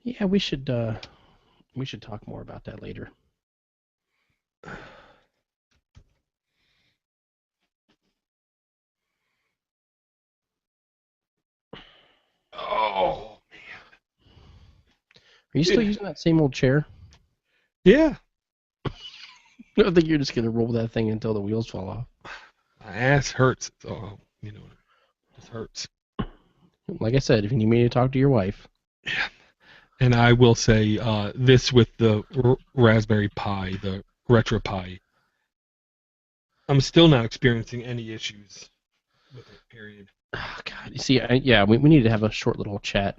Yeah, we should talk more about that later. Oh, Are you still man. using that same old chair? Yeah, I think you're just gonna roll that thing until the wheels fall off. my ass hurts. So, just hurts. Like I said, if you need me to talk to your wife, Yeah. And I will say, this with the Raspberry Pi, the Retro Pi, I'm still not experiencing any issues with it, period. oh, God, you see, yeah, we need to have a short little chat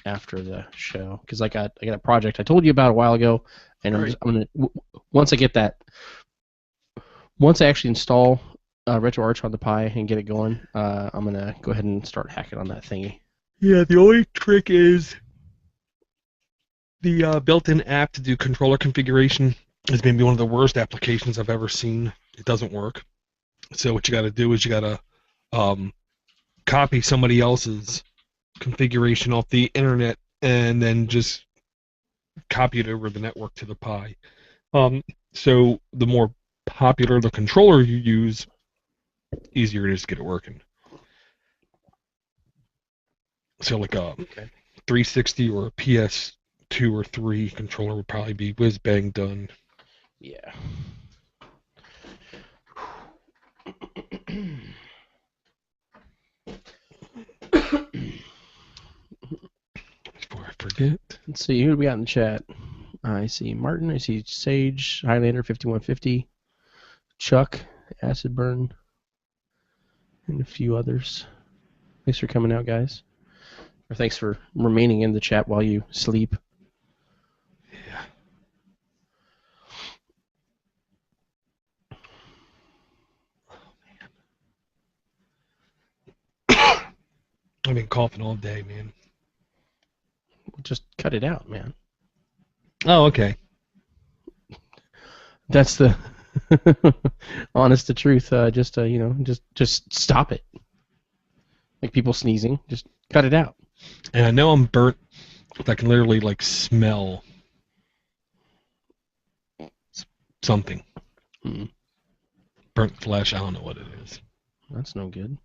after the show because I got a project I told you about a while ago, and Right. I'm gonna once I get that once I actually install RetroArch on the Pi and get it going, I'm gonna go ahead and start hacking on that thingy. Yeah, the only trick is the built-in app to do controller configuration is maybe one of the worst applications I've ever seen. It doesn't work. So what you got to do is you got to um, copy somebody else's configuration off the internet and then just copy it over the network to the Pi. Um, so the more popular the controller you use, easier it is to get it working. So like a Okay. 360 or a PS2 or 3 controller would probably be whiz bang done. Yeah. Before I forget. Let's see who do we got in the chat. I see Martin. I see Sage, Highlander 5150, Chuck, Acid Burn, and a few others. Thanks for coming out, guys. Or thanks for remaining in the chat while you sleep. Yeah. I've been coughing all day, man. Just cut it out, man. Oh, okay. That's the honest to truth. Just stop it. Like people sneezing, just cut it out. And I know I'm burnt. I can literally like smell something. Mm, Burnt flesh. I don't know what it is. that's no good.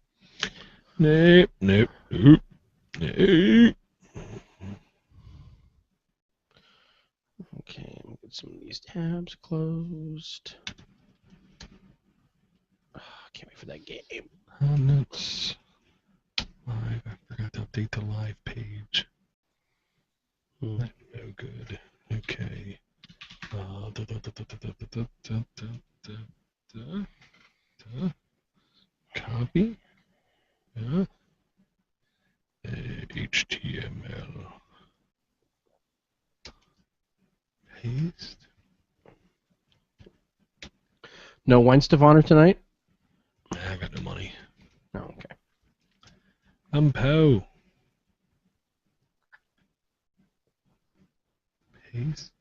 Nope. Nope. Nope. Nope. Okay, let me get some of these tabs closed. Oh, I can't wait for that game. Comments. Live. I forgot to update the live page. Hmm. That's no good. Okay. Copy. HTML. Paste. No wine Stefano tonight? I got no money. Oh, okay. I'm Poe. Paste.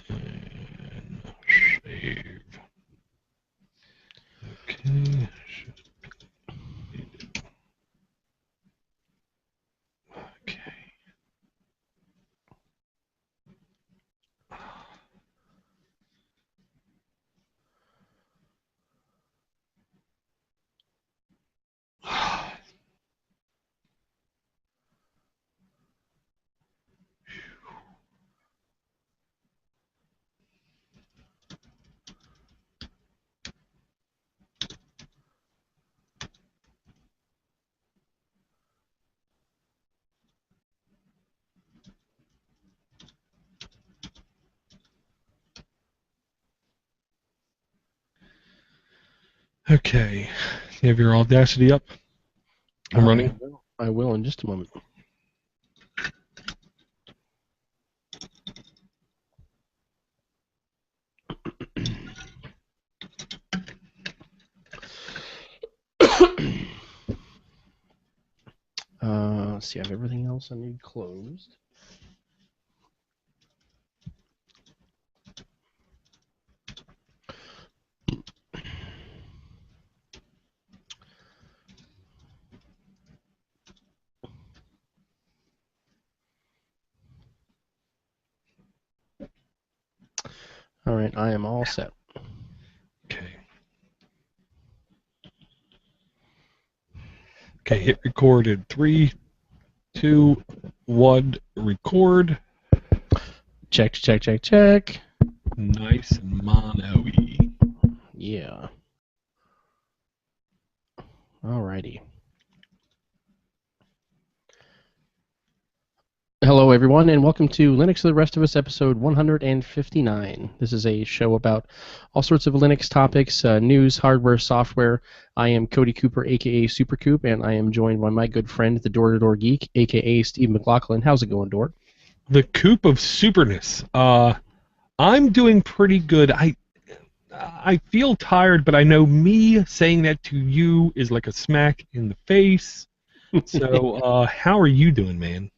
And save. Okay. Okay. Okay. You have your Audacity up? I'm I running. will. I will in just a moment. Let's see. I have everything else I need closed. All right, I am all set. Okay. Okay, hit recorded. 3, 2, 1, record. Check, check, check, check. Nice and mono-y. Yeah. Alrighty. Hello, everyone, and welcome to Linux to the Rest of Us, episode 159. This is a show about all sorts of Linux topics, news, hardware, software. I am Cody Cooper, aka Supercoop, and I am joined by my good friend, the DoorToDoorGeek, aka Steve McLaughlin. How's it going, Dort? The coop of superness. I'm doing pretty good. I feel tired, but I know me saying that to you is like a smack in the face. So, how are you doing, man?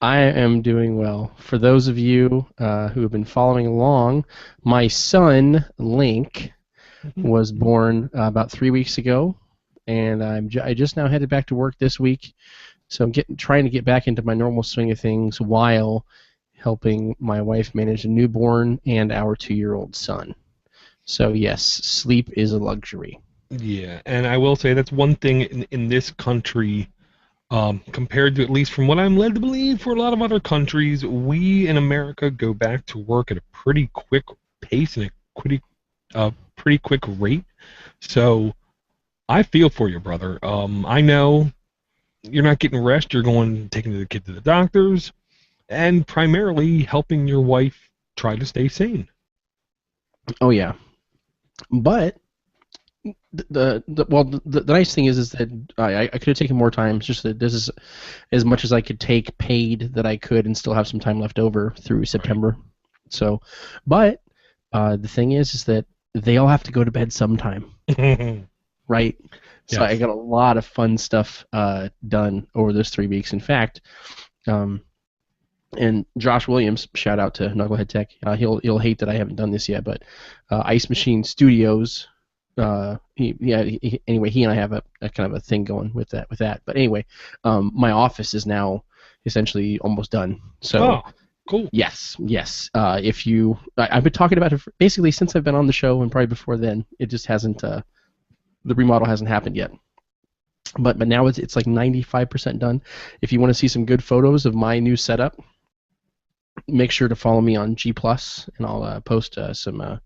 I am doing well. For those of you who have been following along, my son, Link, was born about 3 weeks ago, and I just now headed back to work this week. So I'm trying to get back into my normal swing of things while helping my wife manage a newborn and our 2-year-old son. So yes, sleep is a luxury. Yeah, and I will say that's one thing in this country, compared to, at least from what I'm led to believe, for a lot of other countries, we in America go back to work at a pretty quick pace and pretty quick rate. So I feel for you, brother. I know you're not getting rest. You're taking the kid to the doctors, and primarily helping your wife try to stay sane. Oh yeah, but the nice thing is that I could have taken more time. It's just that this is as much as I could take paid that I could and still have some time left over through September. So, but the thing is that they all have to go to bed sometime, right? So Yes. I got a lot of fun stuff done over those 3 weeks. In fact, and Josh Williams, shout out to Knucklehead Tech. He'll hate that I haven't done this yet, but Ice Machine Studios. Anyway, he and I have a kind of a thing going with that. But anyway, my office is now essentially almost done. So Oh, cool. yes. I've been talking about it basically since I've been on the show, and probably before then. It just hasn't. The remodel hasn't happened yet. But now it's like 95% done. If you want to see some good photos of my new setup, make sure to follow me on G+, and I'll post some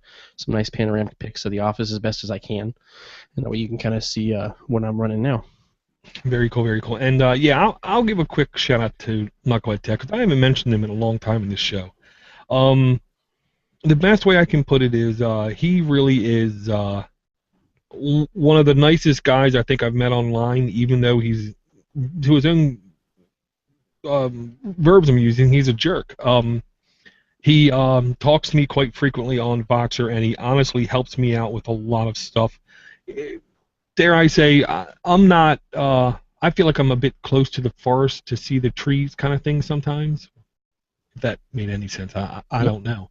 nice panoramic pics of the office as best as I can, and that way you can kind of see what I'm running now. Very cool, very cool. And yeah, I'll give a quick shout out to Knucklehead Tech, because I haven't mentioned him in a long time in this show. The best way I can put it is he really is one of the nicest guys I think I've met online, even though he's, to his own verbs I'm using, he's a jerk. He talks to me quite frequently on Voxer, and he honestly helps me out with a lot of stuff. Dare I say, I'm not, I feel like I'm a bit close to the forest to see the trees kind of thing sometimes. If that made any sense, I Yep. don't know.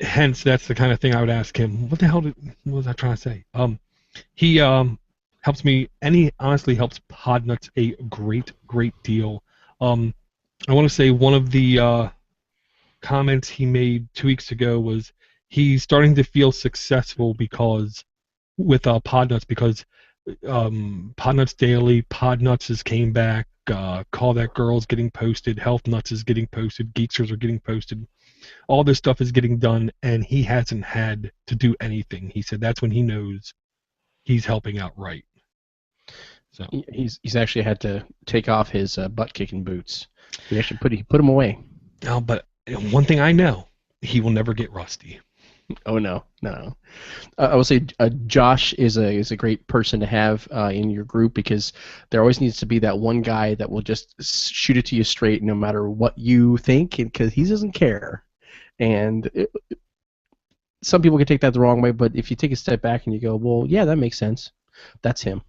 Hence, that's the kind of thing I would ask him. What was I trying to say? He helps me, and he honestly helps Podnuts a great deal. I want to say one of the comments he made 2 weeks ago was he's starting to feel successful because with Podnuts, because Podnuts Daily, Podnuts has came back, Call That Girl's getting posted, Health Nuts is getting posted, Geeksters are getting posted. All this stuff is getting done, and he hasn't had to do anything. He said that's when he knows he's helping out right. So He's actually had to take off his butt kicking boots. He actually put them away. no, but one thing I know, he will never get rusty. Oh no. I will say Josh is a great person to have in your group, because there always needs to be that one guy that will just shoot it to you straight no matter what you think, because he doesn't care. And some people can take that the wrong way, but if you take a step back and you go, well, yeah, that makes sense. That's him.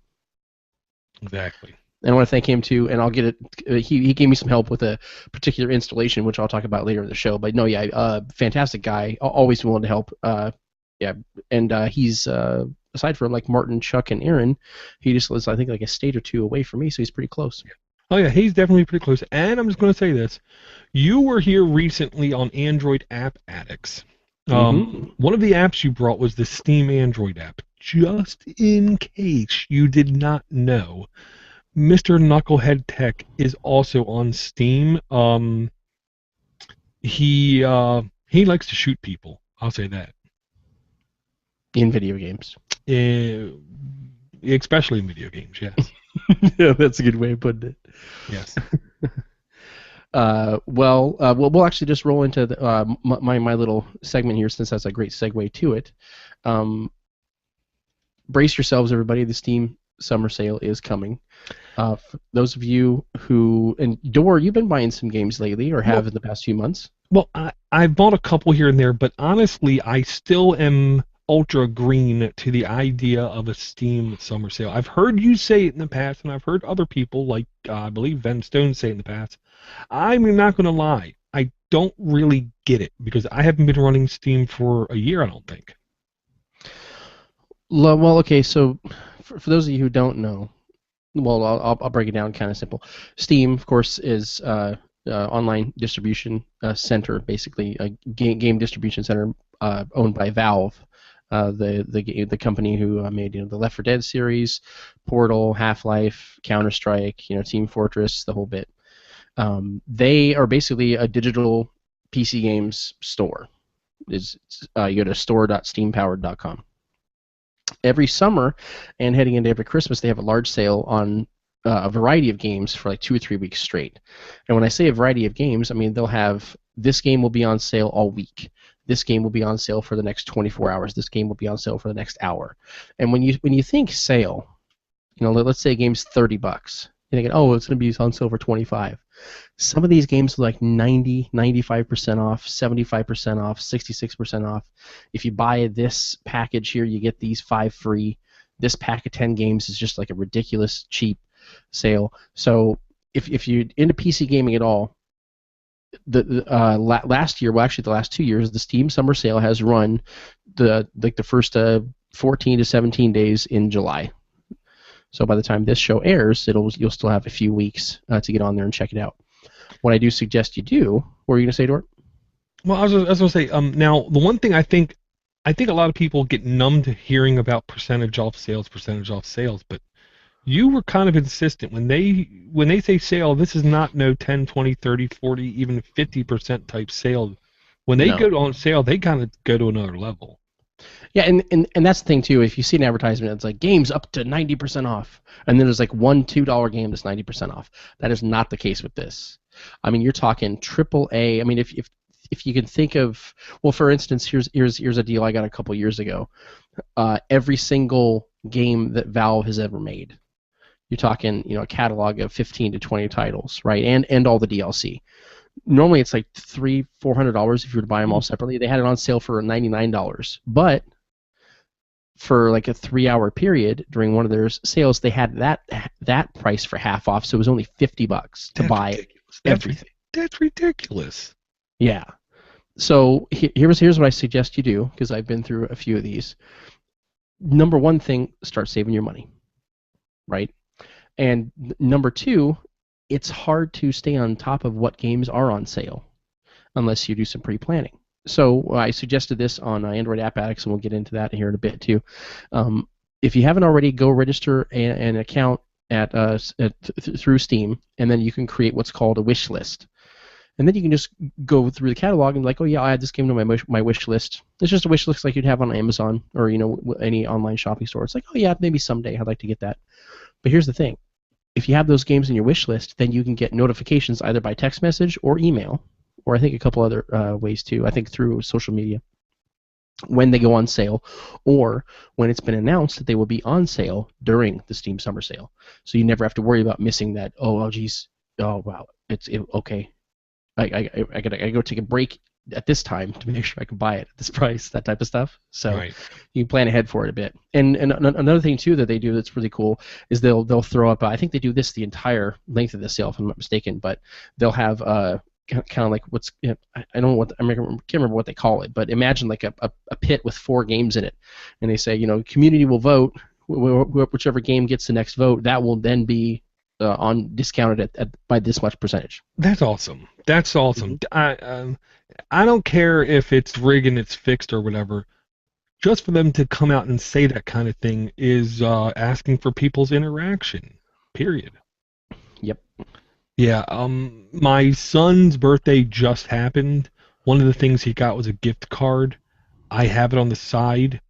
Exactly. And I want to thank him too, and I'll get it. He gave me some help with a particular installation, which I'll talk about later in the show. But no, yeah, fantastic guy, always willing to help. Yeah, and he's aside from like Martin, Chuck, and Aaron, he just lives, I think, like a state or two away from me, so he's pretty close. Oh yeah, he's definitely pretty close. And I'm just going to say this: you were here recently on Android App Addicts, Mm-hmm. One of the apps you brought was the Steam Android app. Just in case you did not know, Mr. Knucklehead Tech is also on Steam. He likes to shoot people. I'll say that. In video games. Eh, especially in video games. Yes. Yeah, that's a good way of putting it. Yes. We'll actually just roll into my little segment here, since that's a great segue to it. Brace yourselves, everybody. The Steam Summer Sale is coming. For those of you who, and Dor, you've been buying some games lately, or have in the past few months. Well, I bought a couple here and there, but honestly, I still am ultra green to the idea of a Steam summer sale. I've heard you say it in the past, and I've heard other people, like I believe Ven Stone, say it in the past. I'm not going to lie. I don't really get it, because I haven't been running Steam for a year, I don't think. Well, okay, so for those of you who don't know, well, I'll break it down kind of simple. Steam, of course, is online distribution center, basically a game distribution center owned by Valve, the company who made the Left 4 Dead series, Portal, Half-Life, Counter-Strike, Team Fortress, the whole bit. They are basically a digital PC games store. You go to store.steampowered.com. Every summer and heading into every Christmas, they have a large sale on a variety of games for like 2 or 3 weeks straight. And when I say a variety of games, I mean they'll have, this game will be on sale all week. This game will be on sale for the next 24 hours. This game will be on sale for the next hour. And when you think sale, let's say a game's $30. You're thinking, oh, it's going to be on sale for 25. Some of these games are like 90, 95% off, 75% off, 66% off. If you buy this package here, you get these 5 free. This pack of 10 games is just like a ridiculous cheap sale. So if you're into PC gaming at all, last year, well, actually the last 2 years, the Steam Summer Sale has run the first 14 to 17 days in July. So by the time this show airs, you'll still have a few weeks to get on there and check it out. What I do suggest you do, what were you going to say, Dort? Well, I was going to say, now the one thing I think a lot of people get numb to hearing about percentage off sales, but you were kind of insistent when they say sale. This is not no 10, 20, 30, 40, even 50% type sale. When they go on sale, they kind of go to another level. Yeah, and that's the thing too. If you see an advertisement, it's like games up to 90% off, and then there's like one $2 game that's 90% off. That is not the case with this. I mean, you're talking AAA. I mean, if you can think of, well, for instance, here's a deal I got a couple years ago. Every single game that Valve has ever made. You're talking, a catalog of 15 to 20 titles, right? And all the DLC. Normally it's like $300-400 if you were to buy them all separately. They had it on sale for $99, but for like a 3-hour period during one of their sales, they had that price for half off, so it was only $50 to buy everything. That's ridiculous. Yeah. So here's what I suggest you do, because I've been through a few of these. Number one thing, start saving your money, right? And number two, it's hard to stay on top of what games are on sale unless you do some pre-planning. So I suggested this on Android App Addicts, and we'll get into that here in a bit too. If you haven't already, go register an account through Steam, and then you can create what's called a wish list. And then you can just go through the catalog and like, oh yeah, I'll add this game to my wish list. It's just a wish list like you'd have on Amazon or any online shopping store. It's like, oh yeah, maybe someday I'd like to get that. But here's the thing. If you have those games in your wish list, then you can get notifications either by text message or email, or I think a couple other ways too. I think through social media when they go on sale, or when it's been announced that they will be on sale during the Steam Summer Sale. So you never have to worry about missing that. Oh geez, oh wow, okay. I gotta go take a break at this time to make sure I can buy it at this price, that type of stuff. So Right. you can plan ahead for it a bit. And another thing too that they do that's really cool is they'll throw up. I think they do this the entire length of the sale, if I'm not mistaken. But they'll have kind of like I don't know I can't remember what they call it. But imagine like a pit with 4 games in it, and they say community will vote. Whichever game gets the next vote, that will then be on discounted by this much percentage. That's awesome. That's awesome. Mm-hmm. I don't care if it's rigged and it's fixed or whatever. Just for them to come out and say that kind of thing is asking for people's interaction. Period. Yep. Yeah. My son's birthday just happened. One of the things he got was a gift card. I have it on the side.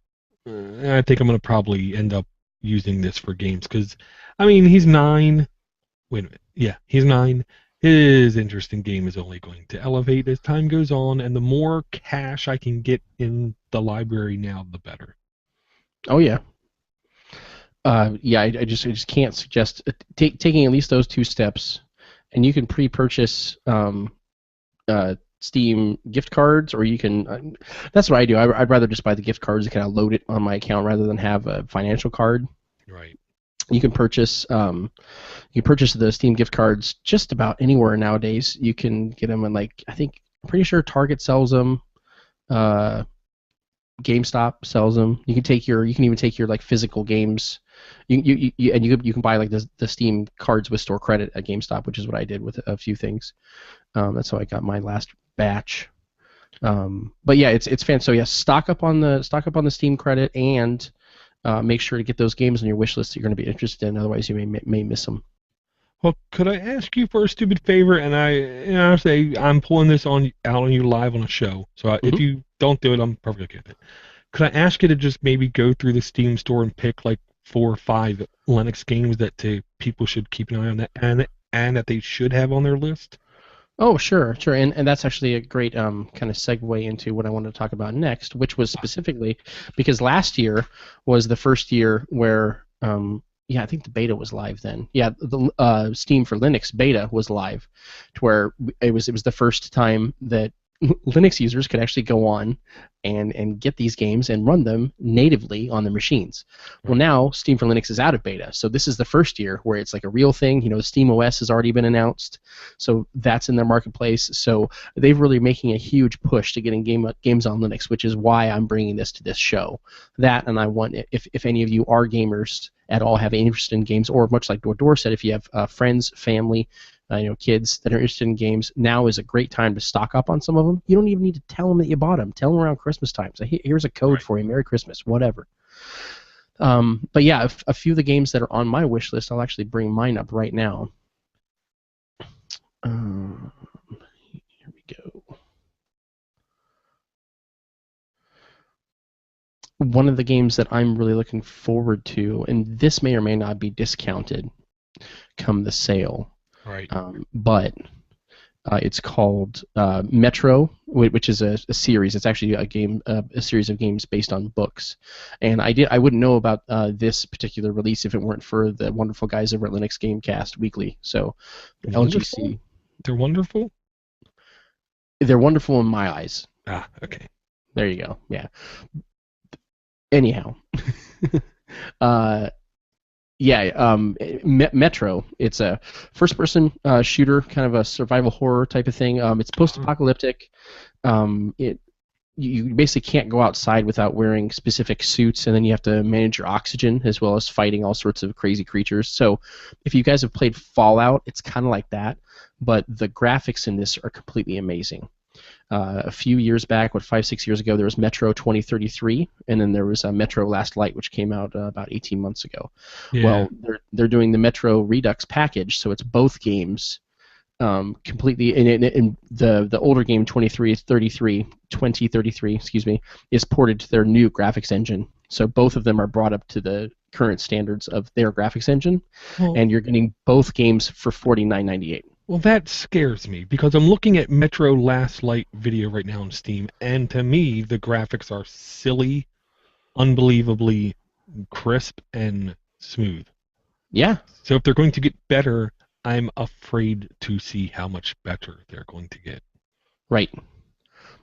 I think I'm gonna probably end up using this for games because, I mean, he's 9. Wait a minute. Yeah, he's 9. His interest in game is only going to elevate as time goes on, and the more cash I can get in the library now, the better. Oh yeah. Yeah. I just can't suggest taking at least those 2 steps, and you can pre-purchase Steam gift cards, or you can. That's what I do. I'd rather just buy the gift cards and kind of load it on my account rather than have a financial card. Right. You can purchase the Steam gift cards just about anywhere nowadays. You can get them in, like, I'm pretty sure Target sells them. GameStop sells them. You can even take your like physical games. You can buy like the Steam cards with store credit at GameStop, which is what I did with a few things. That's how I got my last batch. But yeah, it's fan. So yeah, stock up on the Steam credit, and make sure to get those games on your wish list that you're going to be interested in. Otherwise, you may miss them. Well, could I ask you for a stupid favor? And I say I'm pulling this out on you live on a show. So if Mm-hmm. you don't do it, I'm perfectly okay with it. Could I ask you to just maybe go through the Steam store and pick like 4 or 5 Linux games that people should keep an eye on, and that they should have on their list? Oh, sure, sure, and that's actually a great kind of segue into what I wanted to talk about next, which was specifically because last year was the first year where yeah, I think the beta was live then. Yeah, the Steam for Linux beta was live, to where it was the first time that Linux users could actually go on and get these games and run them natively on their machines. Well, Right. now Steam for Linux is out of beta, so this is the first year where it's like a real thing. Steam OS has already been announced, so that's in their marketplace. So they've really making a huge push to getting games on Linux, which is why I'm bringing this to this show. That, and I want, if any of you are gamers at all, have an interest in games, or much like DoorDoor said, if you have friends, family, kids that are interested in games, now is a great time to stock up on some of them. You don't even need to tell them that you bought them. Tell them around Christmas time. So here's a code Right. for you. Merry Christmas, whatever. But yeah, a few of the games that are on my wish list, I'll actually bring mine up right now. Here we go. One of the games that I'm really looking forward to, and this may or may not be discounted come the sale, Right. but it's called Metro, which is a series. It's actually a series of games based on books. And I wouldn't know about this particular release if it weren't for the wonderful guys over at Linux Gamecast Weekly. So Wonderful. LGC, They're wonderful. they're wonderful in my eyes. Ah, okay. There you go. Yeah. Anyhow, uh, yeah, Metro. It's a first-person shooter, kind of a survival horror type of thing. It's post-apocalyptic. You basically can't go outside without wearing specific suits, and then you have to manage your oxygen as well as fighting all sorts of crazy creatures. So, if you guys have played Fallout, it's kind of like that, but the graphics in this are completely amazing. A few years back, 5-6 years ago, there was Metro 2033, and then there was Metro Last Light, which came out about 18 months ago. Yeah. Well, they're doing the Metro Redux package, so it's both games completely. And the older game 2033, excuse me, is ported to their new graphics engine. So both of them are brought up to the current standards of their graphics engine, and you're getting both games for $49.98. Well, that scares me because I'm looking at Metro Last Light video right now on Steam, and to me, the graphics are silly, unbelievably crisp, and smooth. Yeah, So if they're going to get better, I'm afraid to see how much better they're going to get. right.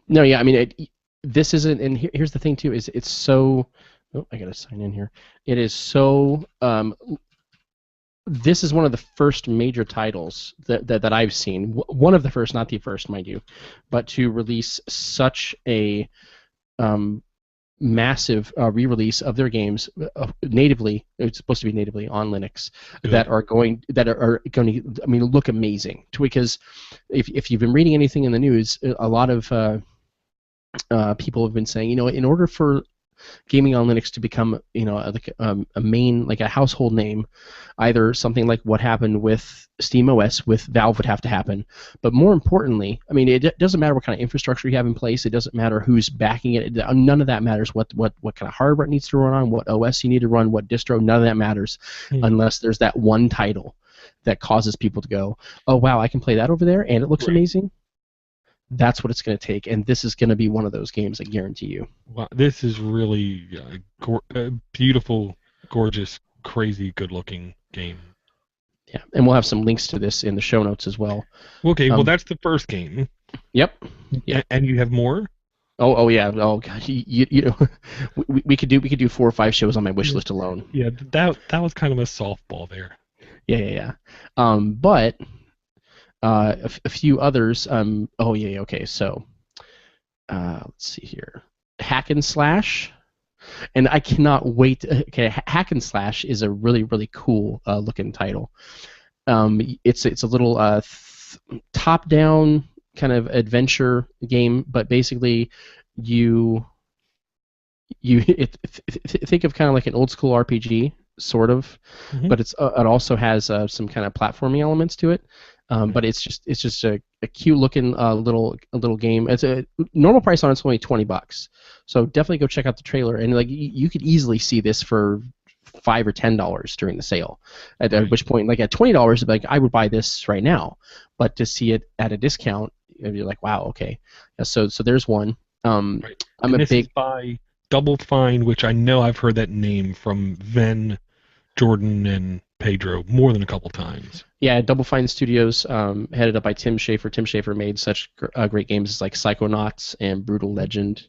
No, yeah, I mean, this isn't, and here's the thing too, is it's so. Oh, I gotta sign in here. It is so. This is one of the first major titles that I've seen. One of the first, not the first, mind you, but to release such a massive re-release of their games natively. It's supposed to be natively on Linux Good. that are going to, I mean, look amazing. Because if you've been reading anything in the news, a lot of people have been saying, in order for gaming on Linux to become, like a main, like a household name, either something like what happened with SteamOS with Valve would have to happen. But more importantly, I mean, it doesn't matter what kind of infrastructure you have in place. It doesn't matter who's backing it. None of that matters. What kind of hardware it needs to run on, what OS you need to run, what distro. None of that matters unless there's that one title that causes people to go, oh wow, I can play that over there and it looks amazing. That's what it's going to take, and this is going to be one of those games, I guarantee you. Wow, this is really a beautiful, gorgeous, crazy, good-looking game. Yeah, and we'll have some links to this in the show notes as well. Okay, well, that's the first game. Yep. And you have more? Oh yeah. Oh god. You know, we could do 4 or 5 shows on my wish list alone. Yeah, that was kind of a softball there. Yeah. But a few others. Okay. So, let's see here. Hack and Slash, and I cannot wait. Okay, Hack and Slash is a really really cool looking title. It's a little top-down kind of adventure game, but basically you think of kind of like an old school RPG, sort of, but it also has some kind of platforming elements to it. But it's just a cute looking little game. It's a normal price on it's only $20, so definitely go check out the trailer. And like you could easily see this for $5 or $10 during the sale. At which point, like at $20, like I would buy this right now. But to see it at a discount, you're like, wow, okay. So there's one. I'm a big by Double Fine, which I know I've heard that name from Ven, Jordan, and Pedro more than a couple times. Yeah, Double Fine Studios, headed up by Tim Schafer. Tim Schafer made such great games as like Psychonauts and Brutal Legend,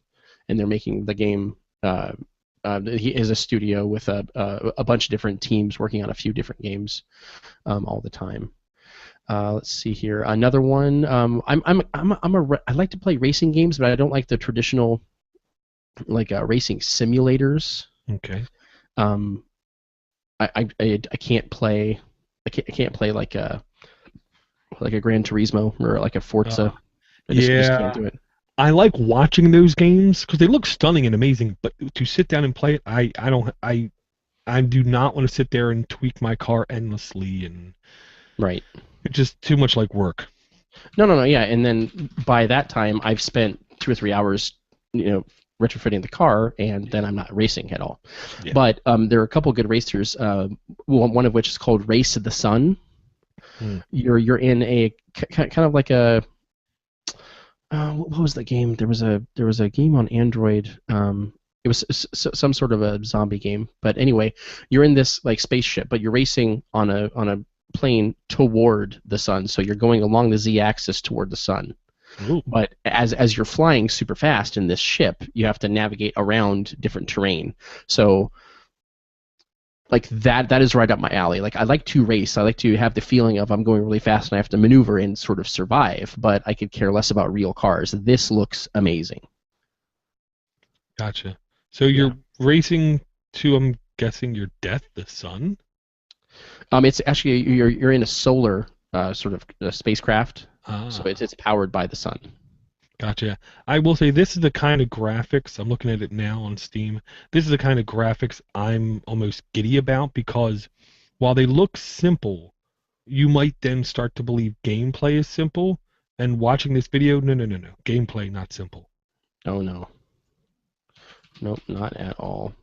and they're making the game. He is a studio with a bunch of different teams working on a few different games all the time. Let's see here. Another one. I like to play racing games, but I don't like the traditional like racing simulators. Okay. I can't play. I can't play like a Gran Turismo or like a Forza. I just can't do it. I like watching those games because they look stunning and amazing, but to sit down and play it, I do not want to sit there and tweak my car endlessly, and right. It's just too much like work. No, yeah, and then by that time I've spent 2 or 3 hours, retrofitting the car, and then I'm not racing at all. Yeah. But there are a couple good racers. One of which is called Race of the Sun. You're in a kind of like a what was the game? There was a game on Android. It was some sort of a zombie game. But anyway, you're in this like spaceship, but you're racing on a plane toward the sun. So you're going along the z-axis toward the sun. Ooh. But as you're flying super fast in this ship, you have to navigate around different terrain. So like that is right up my alley. Like I like to race. I like to have the feeling of I'm going really fast and I have to maneuver and sort of survive, but I could care less about real cars. This looks amazing. Gotcha. So you're racing to, I'm guessing, your death, the sun? It's actually you're in a solar sort of spacecraft. So it's powered by the sun. Gotcha. I will say this is the kind of graphics, I'm looking at it now on Steam, this is the kind of graphics I'm almost giddy about, because while they look simple, you might then start to believe gameplay is simple, and watching this video, no. Gameplay, not simple. Oh, no. Nope, not at all.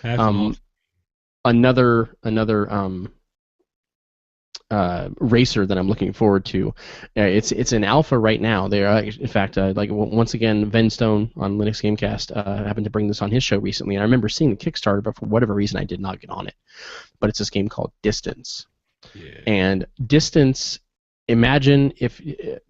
That's awesome. Another racer that I'm looking forward to. It's in alpha right now. They are, in fact, once again, Venstone on Linux Gamecast happened to bring this on his show recently, and I remember seeing the Kickstarter, but for whatever reason I did not get on it. But it's this game called Distance. Yeah. And Distance, imagine if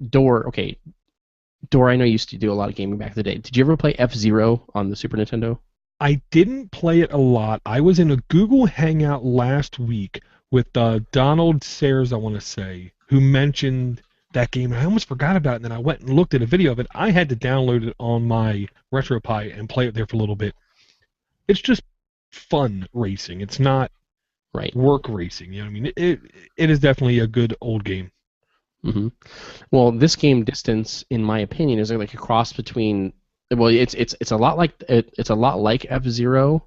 Door, I know you used to do a lot of gaming back in the day. Did you ever play F-Zero on the Super Nintendo? I didn't play it a lot. I was in a Google Hangout last week with Donald Sayers, I want to say, who mentioned that game. I almost forgot about it, and then I went and looked at a video of it. I had to download it on my RetroPie and play it there for a little bit. it's just fun racing. It's not Right. work racing. You know what I mean? It is definitely a good old game. hmm Well, this game Distance, in my opinion, is like a cross between. Well, it's a lot like it's a lot like F-Zero,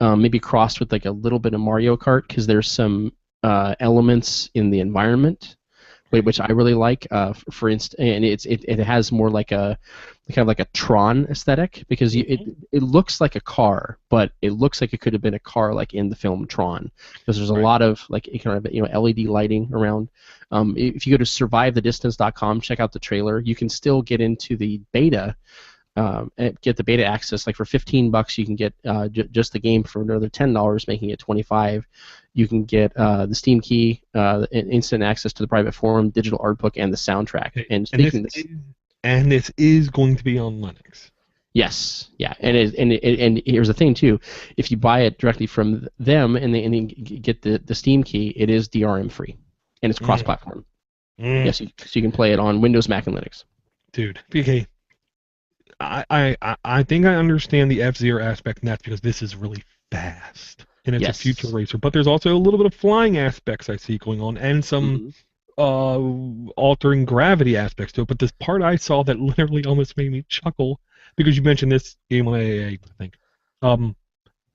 maybe crossed with like a little bit of Mario Kart because there's some elements in the environment which I really like. For instance, and it has more like a kind of like a Tron aesthetic because it looks like a car, but it looks like it could have been a car like in the film Tron because there's a Right. lot of like kind of LED lighting around. If you go to survivethedistance.com, check out the trailer. You can still get into the beta. And get the beta access. Like for $15, you can get just the game. For another $10, making it $25. You can get the Steam key, instant access to the private forum, digital art book, and the soundtrack. Okay. And speaking of this, And this is going to be on Linux. yes, yeah, and here's the thing too: if you buy it directly from them and they get the Steam key, it is DRM free, and it's cross-platform. Yes, so you can play it on Windows, Mac, and Linux. Dude, okay. I think I understand the F-Zero aspect, and that's because this is really fast. And it's a future racer. But there's also a little bit of flying aspects I see going on, and some altering gravity aspects to it. But this part I saw that literally almost made me chuckle, because you mentioned this game on AAA, I think.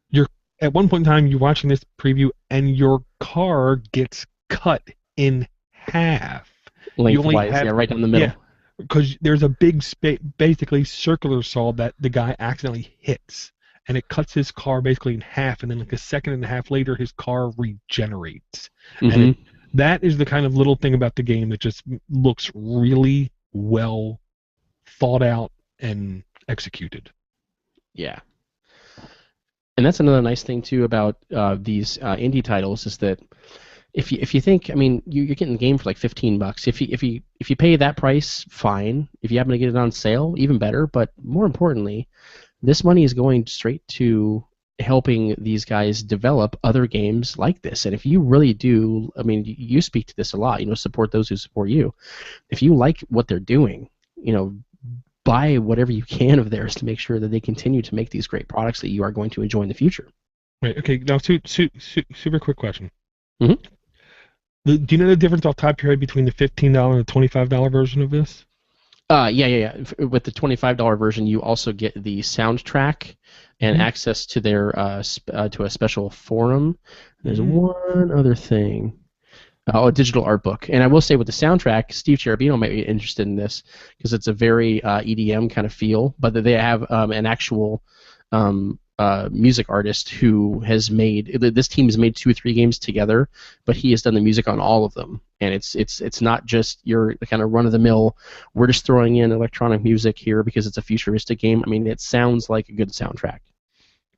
You're at one point in time, you're watching this preview, and your car gets cut in half. Lengthwise, yeah, right down the middle. Yeah, because there's a big basically circular saw that the guy accidentally hits, and it cuts his car basically in half, and then like a second and a half later his car regenerates. And that is the kind of little thing about the game that just looks really well thought out and executed. Yeah. And that's another nice thing too about these indie titles is that if you think, I mean, you're getting the game for like $15. If you pay that price, fine. If you happen to get it on sale, even better. But more importantly, this money is going straight to helping these guys develop other games like this. And if you really do, I mean, you speak to this a lot. Support those who support you. If you like what they're doing, buy whatever you can of theirs to make sure that they continue to make these great products that you are going to enjoy in the future. Right. Okay. Now, super quick question. Mm-hmm. Do you know the difference off the top of your head between the $15 and the $25 version of this? Yeah. With the $25 version, you also get the soundtrack and access to their to a special forum. There's one other thing. A digital art book. And I will say with the soundtrack, Steve Cherubino might be interested in this because it's a very EDM kind of feel, but they have an actual music artist who has made, this team has made 2 or 3 games together, but he has done the music on all of them. And it's not just your kind of run-of-the-mill, we're just throwing in electronic music here because it's a futuristic game. I mean, it sounds like a good soundtrack.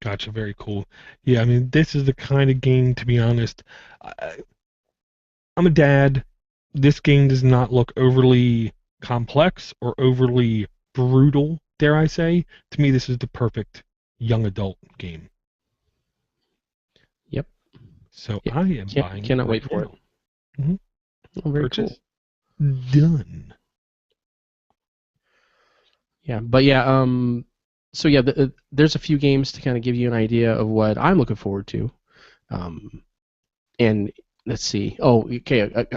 Gotcha, very cool. Yeah, I mean, this is the kind of game, to be honest, I'm a dad. This game does not look overly complex or overly brutal, dare I say. To me, this is the perfect young adult game. Yep. So I am buying it. Cannot wait for it. Mm-hmm. Oh, very Purchase cool. done. Yeah, but yeah, so yeah, there's a few games to kind of give you an idea of what I'm looking forward to. And let's see. Oh, okay.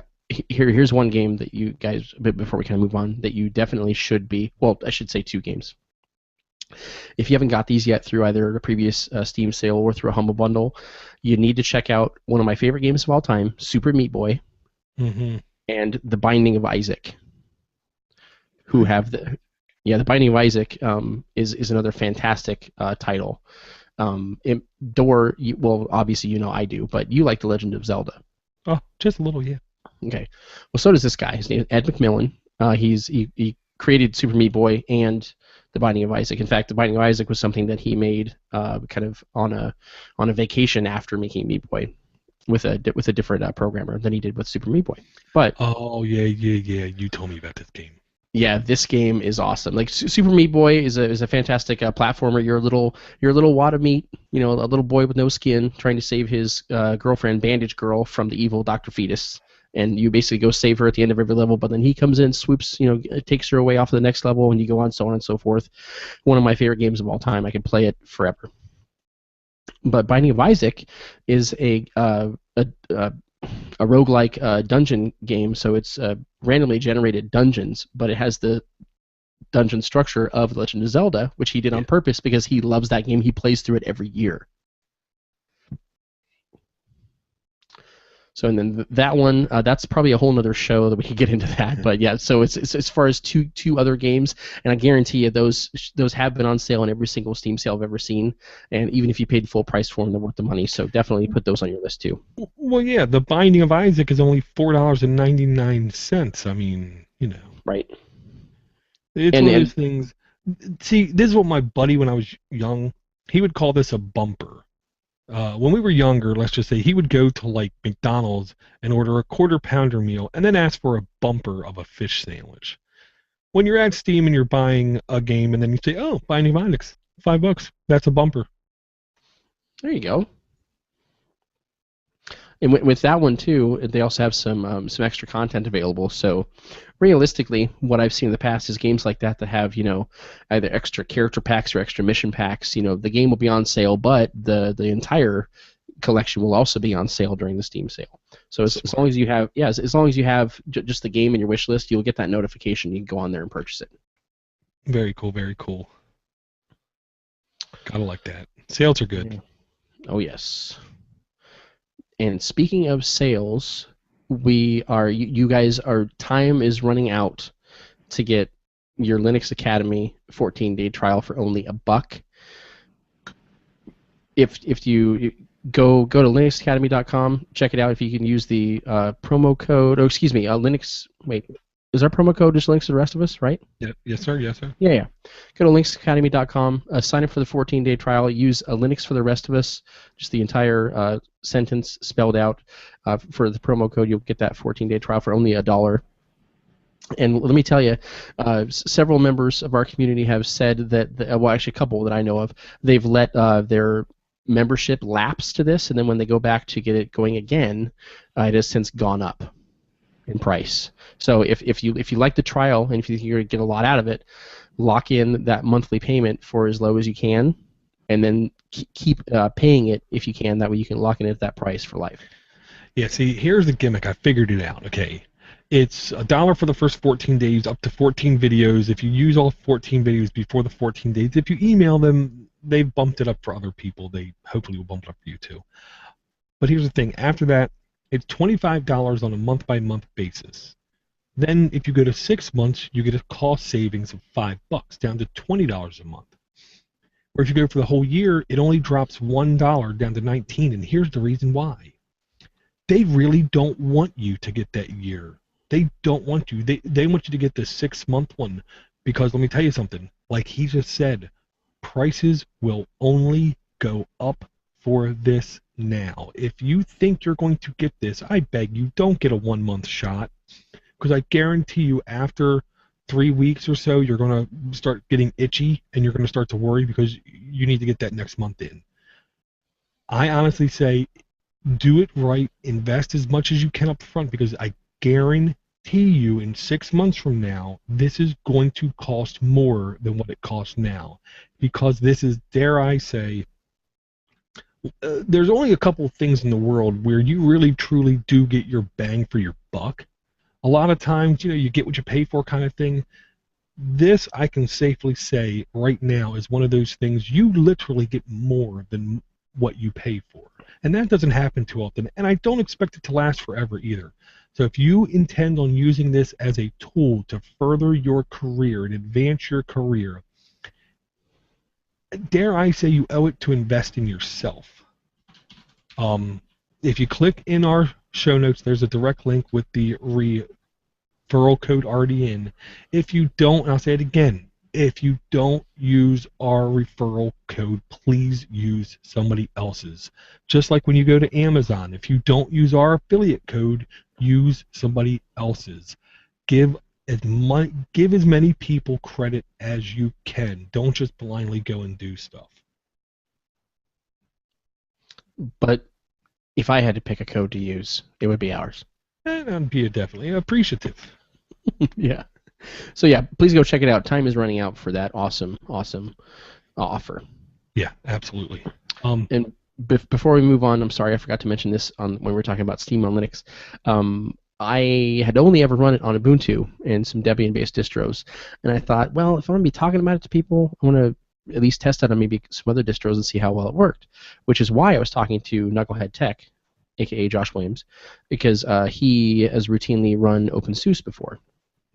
Here's one game that you guys, before we kind of move on, that you definitely should be. Well, I should say 2 games. If you haven't got these yet through either a previous Steam sale or through a Humble Bundle, you need to check out one of my favorite games of all time, Super Meat Boy, and The Binding of Isaac. Who have the Binding of Isaac is another fantastic title. Well, obviously I do, but you like The Legend of Zelda. Oh, just a little, yeah. Okay. Well, so does this guy. His name is Ed McMillan. He created Super Meat Boy and The Binding of Isaac. In fact, The Binding of Isaac was something that he made kind of on a vacation after making Meat Boy with a different programmer than he did with Super Meat Boy. But oh yeah, you told me about this game. Yeah, this game is awesome. Like Super Meat Boy is a fantastic platformer. You're a little wad of meat, a little boy with no skin trying to save his girlfriend, Bandage Girl, from the evil Dr. Fetus. And you basically go save her at the end of every level, but then he comes in, swoops, takes her away off to the next level, and you go on, so on and so forth. One of my favorite games of all time. I could play it forever. But Binding of Isaac is a roguelike dungeon game, so it's randomly generated dungeons, but it has the dungeon structure of Legend of Zelda, which he did on purpose because he loves that game. He plays through it every year. So, and then that one, that's probably a whole nother show that we could get into that. But yeah, so it's as far as two other games, and I guarantee you those have been on sale in every single Steam sale I've ever seen. And even if you paid full price for them, they're worth the money. So definitely put those on your list too. Well, yeah, The Binding of Isaac is only $4.99. I mean, Right. It's one of those things. See, this is what my buddy, when I was young, he would call this a bumper. When we were younger, let's just say, he would go to like McDonald's and order a quarter-pounder meal and then ask for a bumper of a fish sandwich. When you're at Steam and you're buying a game and then you say, "Oh, Binding of Isaac, $5. That's a bumper." There you go. And with that one too, they also have some extra content available. So realistically, what I've seen in the past is games like that have either extra character packs or extra mission packs. The game will be on sale, but the entire collection will also be on sale during the Steam sale. So as long as you have as long as you have just the game in your wish list, you'll get that notification. You can go on there and purchase it. Very cool, very cool. Gotta like that. Sales are good. Yeah. Oh yes. And speaking of sales, you guys, our time is running out to get your Linux Academy 14-day trial for only $1. If you go to linuxacademy.com, check it out. If you can use the promo code, Linux. Wait, is our promo code just Linux to the rest of us, right? Yeah, yes, sir. Yes, sir. Yeah. Go to linuxacademy.com, sign up for the 14-day trial, use a Linux for the rest of us, just the entire sentence spelled out. For the promo code, you'll get that 14-day trial for only $1. And let me tell you, several members of our community have said that, well, actually a couple that I know of, they've let their membership lapse to this, and then when they go back to get it going again, it has since gone up in price. So if you like the trial and if you think you're going to get a lot out of it, lock in that monthly payment for as low as you can, and then keep paying it if you can. That way you can lock in at that price for life. Yeah, see, here's the gimmick. I figured it out, okay? It's $1 for the first 14 days, up to 14 videos. If you use all 14 videos before the 14 days, if you email them, they've bumped it up for other people. They hopefully will bump it up for you too. But here's the thing. After that, it's $25 on a month-by-month basis. Then if you go to 6 months, you get a cost savings of $5, down to $20 a month. Or if you go for the whole year, it only drops $1 down to $19. And here's the reason why. They really don't want you to get that year. They don't want you. They want you to get the 6-month one, because let me tell you something. Like he just said, prices will only go up for this now. If you think you're going to get this, I beg you, don't get a 1-month shot, because I guarantee you after 3 weeks or so, you're going to start getting itchy and you're going to start to worry because you need to get that next month in. I honestly say, do it right, invest as much as you can up front, because I guarantee you in 6 months from now, this is going to cost more than what it costs now, because this is, dare I say, there's only a couple of things in the world where you really truly do get your bang for your buck. A lot of times, you get what you pay for kind of thing. This, I can safely say right now, is one of those things you literally get more than what you pay for. And that doesn't happen too often, and I don't expect it to last forever either. So if you intend on using this as a tool to further your career and advance your career, dare I say you owe it to invest in yourself. If you click in our show notes, there's a direct link with the referral code already in. If you don't, and I'll say it again, if you don't use our referral code, please use somebody else's. Just like when you go to Amazon, if you don't use our affiliate code, use somebody else's. Give as many people credit as you can. Don't just blindly go and do stuff. But if I had to pick a code to use, it would be ours. And I'd be definitely appreciative. Yeah. So yeah, please go check it out. Time is running out for that awesome offer. Yeah, absolutely. And before we move on, I'm sorry, I forgot to mention this when we were talking about Steam on Linux. I had only ever run it on Ubuntu and some Debian-based distros, and I thought, well, if I'm going to be talking about it to people, I want to at least test it on maybe some other distros and see how well it worked, which is why I was talking to Knucklehead Tech, aka Josh Williams, because he has routinely run OpenSUSE before.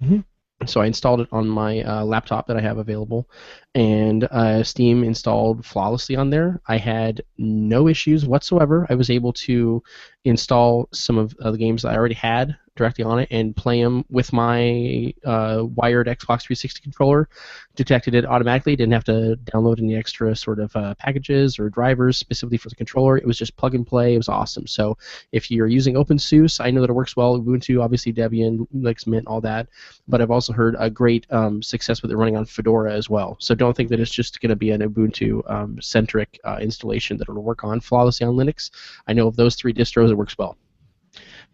Mm-hmm. So I installed it on my laptop that I have available, and Steam installed flawlessly on there. I had no issues whatsoever. I was able to install some of the games that I already had directly on it and play them with my wired Xbox 360 controller. Detected it automatically. Didn't have to download any extra sort of packages or drivers specifically for the controller. It was just plug and play. It was awesome. So if you're using OpenSUSE, I know that it works well. Ubuntu, obviously Debian, Linux Mint, all that. But I've also heard a great success with it running on Fedora as well. So don't think that it's just going to be an Ubuntu-centric installation that it'll work on flawlessly on Linux. I know of those 3 distros, it works well.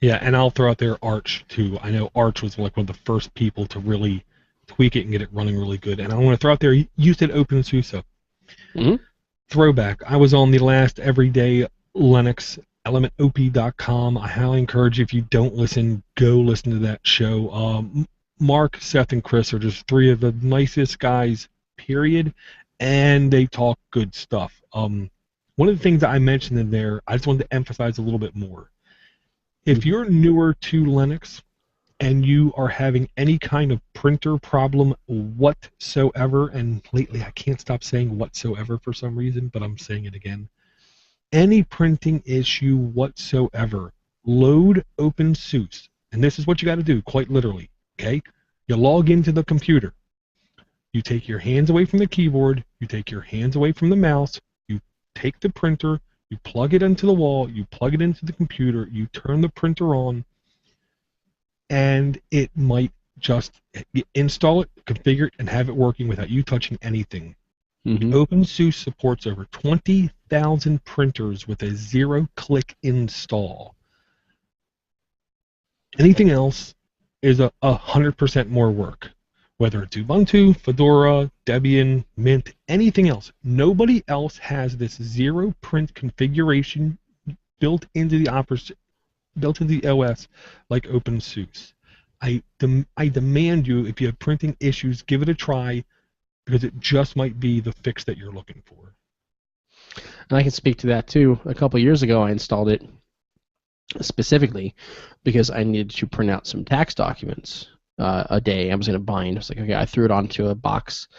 Yeah, and I'll throw out there Arch too. I know Arch was like one of the first people to really tweak it and get it running really good. And I want to throw out there, you said OpenSUSE. Mm-hmm. Throwback. I was on the last Everyday Linux, elementop.com. I highly encourage you, if you don't listen, go listen to that show. Mark, Seth, and Chris are just 3 of the nicest guys, period, and they talk good stuff. One of the things that I mentioned in there, I just wanted to emphasize a little bit more. If you're newer to Linux and you are having any kind of printer problem whatsoever, and lately I can't stop saying whatsoever for some reason, but I'm saying it again. Any printing issue whatsoever, load OpenSUSE. And this is what you got to do, quite literally. Okay? You log into the computer. You take your hands away from the keyboard. You take your hands away from the mouse. You take the printer. You plug it into the wall. You plug it into the computer. You turn the printer on. And it might just install it, configure it, and have it working without you touching anything. Mm-hmm. OpenSUSE supports over 20,000 printers with a 0-click install. Anything else is 100% more work. Whether it's Ubuntu, Fedora, Debian, Mint, anything else. Nobody else has this 0-print configuration built into the OS like OpenSUSE. I demand you, if you have printing issues, give it a try, because it just might be the fix that you're looking for. And I can speak to that too. A couple of years ago, I installed it specifically because I needed to print out some tax documents a day. I was in a bind. I was like, okay, I threw it onto a box,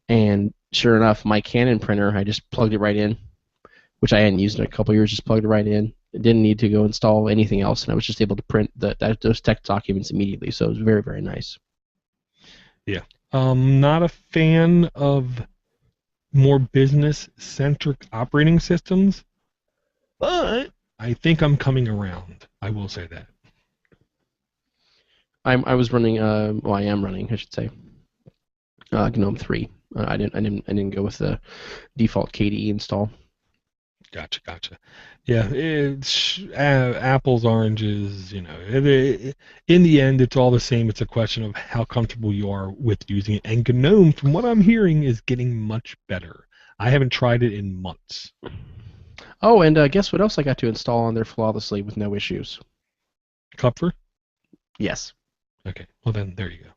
and sure enough, my Canon printer, I just plugged it right in, which I hadn't used in a couple of years. Just plugged it right in. It didn't need to go install anything else, and I was just able to print those text documents immediately. So it was very, very nice. Yeah. Not a fan of more business-centric operating systems, but I think I'm coming around. I will say that. I was running. I am running, I should say. GNOME 3. I didn't go with the default KDE install. Gotcha. Yeah, it's apples, oranges. In the end, it's all the same. It's a question of how comfortable you are with using it. And GNOME, from what I'm hearing, is getting much better. I haven't tried it in months. Oh, and guess what else I got to install on there flawlessly with no issues? Kupfer? Yes. Okay, well then, there you go.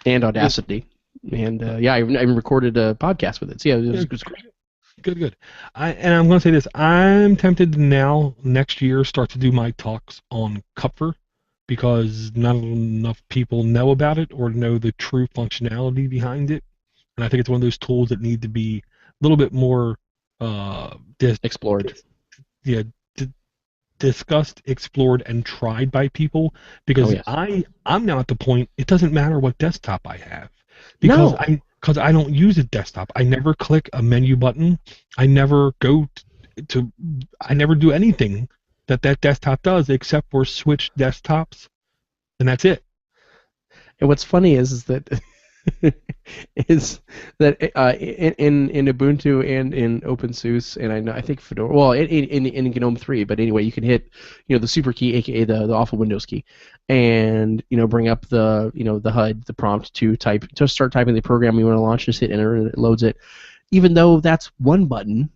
And Audacity. And I even recorded a podcast with it. So yeah, it was great. Good. And I'm going to say this. I'm tempted to now, next year, start to do my talks on Kupfer, because not enough people know about it or know the true functionality behind it. And I think it's one of those tools that need to be a little bit more explored. Discussed, explored, and tried by people, because I'm now at the point, it doesn't matter what desktop I have, because I don't use a desktop. I never click a menu button. I never go I never do anything that desktop does except for switch desktops, and that's it. And what's funny is that is that in Ubuntu and in OpenSUSE, and I think Fedora, well, in GNOME 3, but anyway, you can hit the super key, aka the awful Windows key, and bring up the the HUD, the prompt to start typing the program you want to launch. Just hit enter and it loads it. Even though that's one button,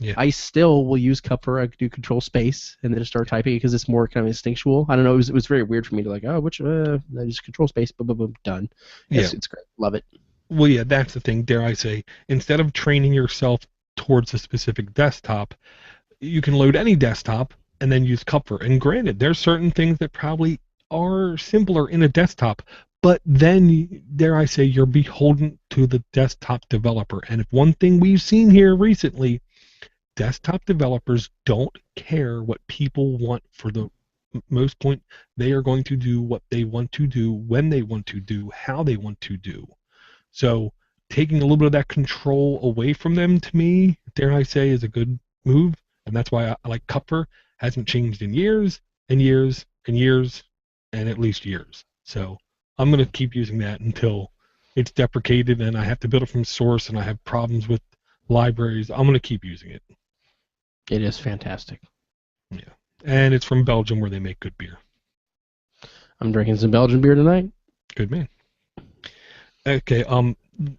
Yeah. I still will use Kupfer. I do Control Space and then start typing because it's more kind of instinctual. I don't know. It was very weird for me to like, oh, which I just Control Space, boom, boom, boom, done. Yeah. It's great. Love it. Well, yeah, that's the thing. Dare I say, instead of training yourself towards a specific desktop, you can load any desktop and then use Kupfer. And granted, there's certain things that probably are simpler in a desktop, but then, dare I say, you're beholden to the desktop developer. And if one thing we've seen here recently, desktop developers don't care what people want for the most point. They are going to do what they want to do, when they want to do, how they want to do. So taking a little bit of that control away from them, to me, dare I say, is a good move. And that's why I like Kupfer. Hasn't changed in years and years and years and at least years. So I'm going to keep using that until it's deprecated and I have to build it from source and I have problems with libraries. I'm going to keep using it. It is fantastic. Yeah. And it's from Belgium where they make good beer. I'm drinking some Belgian beer tonight. Good man. Okay,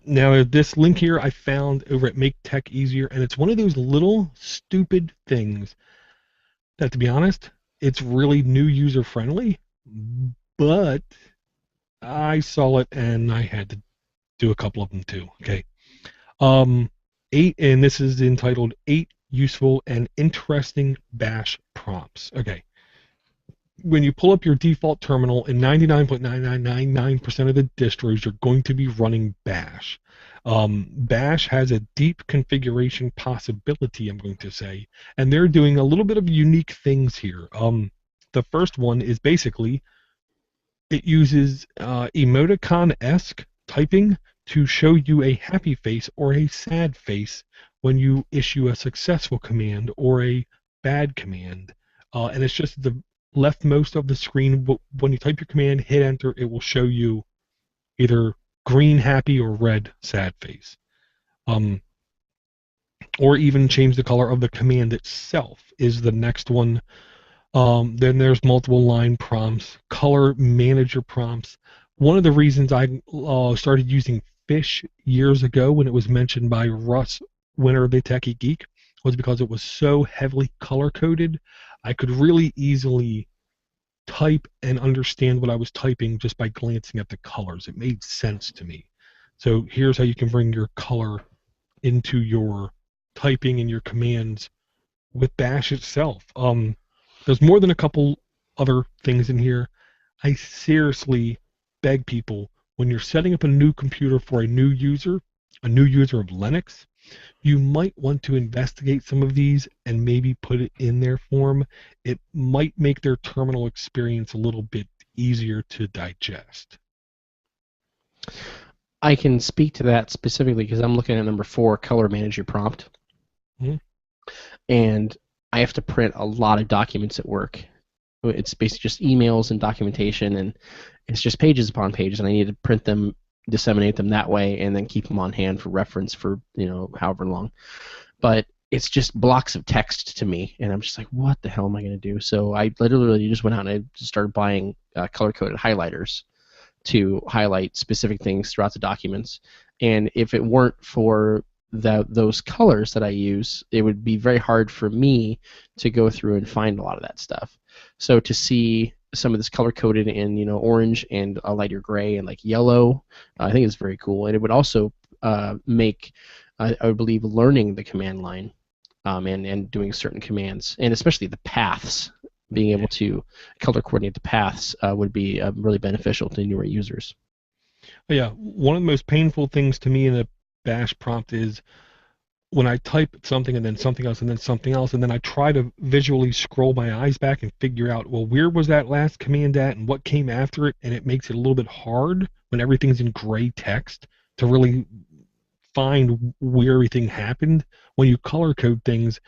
now this link here I found over at Make Tech Easier, and it's one of those little stupid things that, to be honest, it's really new user friendly, but I saw it and I had to do a couple of them too. Okay. And this is entitled 8 Useful and Interesting Bash Prompts. Okay. When you pull up your default terminal in 99.9999% of the distros, you're going to be running Bash. Bash has a deep configuration possibility, I'm going to say, and they're doing a little bit of unique things here. The first one is basically it uses emoticon-esque typing to show you a happy face or a sad face when you issue a successful command or a bad command. And it's just the leftmost of the screen. When you type your command, hit enter, it will show you either green happy or red sad face. Or even change the color of the command itself is the next one. Then there's multiple line prompts, color manager prompts. One of the reasons I started using Fish years ago when it was mentioned by Russ, winner of the Techie Geek, was because it was so heavily color coded. I could really easily type and understand what I was typing just by glancing at the colors. It made sense to me. So here's how you can bring your color into your typing and your commands with Bash itself. There's more than a couple other things in here. I seriously beg people, when you're setting up a new computer for a new user of Linux, you might want to investigate some of these and maybe put it in their form. It might make their terminal experience a little bit easier to digest. I can speak to that specifically because I'm looking at number 4, color manager prompt. Mm-hmm. And I have to print a lot of documents at work. It's basically just emails and documentation, and it's just pages upon pages, and I need to print them, disseminate them that way, and then keep them on hand for reference for, however long. But it's just blocks of text to me, and I'm just like, what the hell am I going to do? So I literally just went out and I just started buying color-coded highlighters to highlight specific things throughout the documents. And if it weren't for those colors that I use, it would be very hard for me to go through and find a lot of that stuff. So to see some of this color coded in orange and a lighter gray and like yellow, I think it's very cool. And it would also make, I would believe, learning the command line and doing certain commands, and especially the paths, being able to color coordinate the paths would be really beneficial to newer users. Yeah, one of the most painful things to me in a Bash prompt is when I type something and then something else and then something else, and then I try to visually scroll my eyes back and figure out, well, where was that last command at and what came after it, and it makes it a little bit hard when everything's in gray text to really find where everything happened. When you color code things,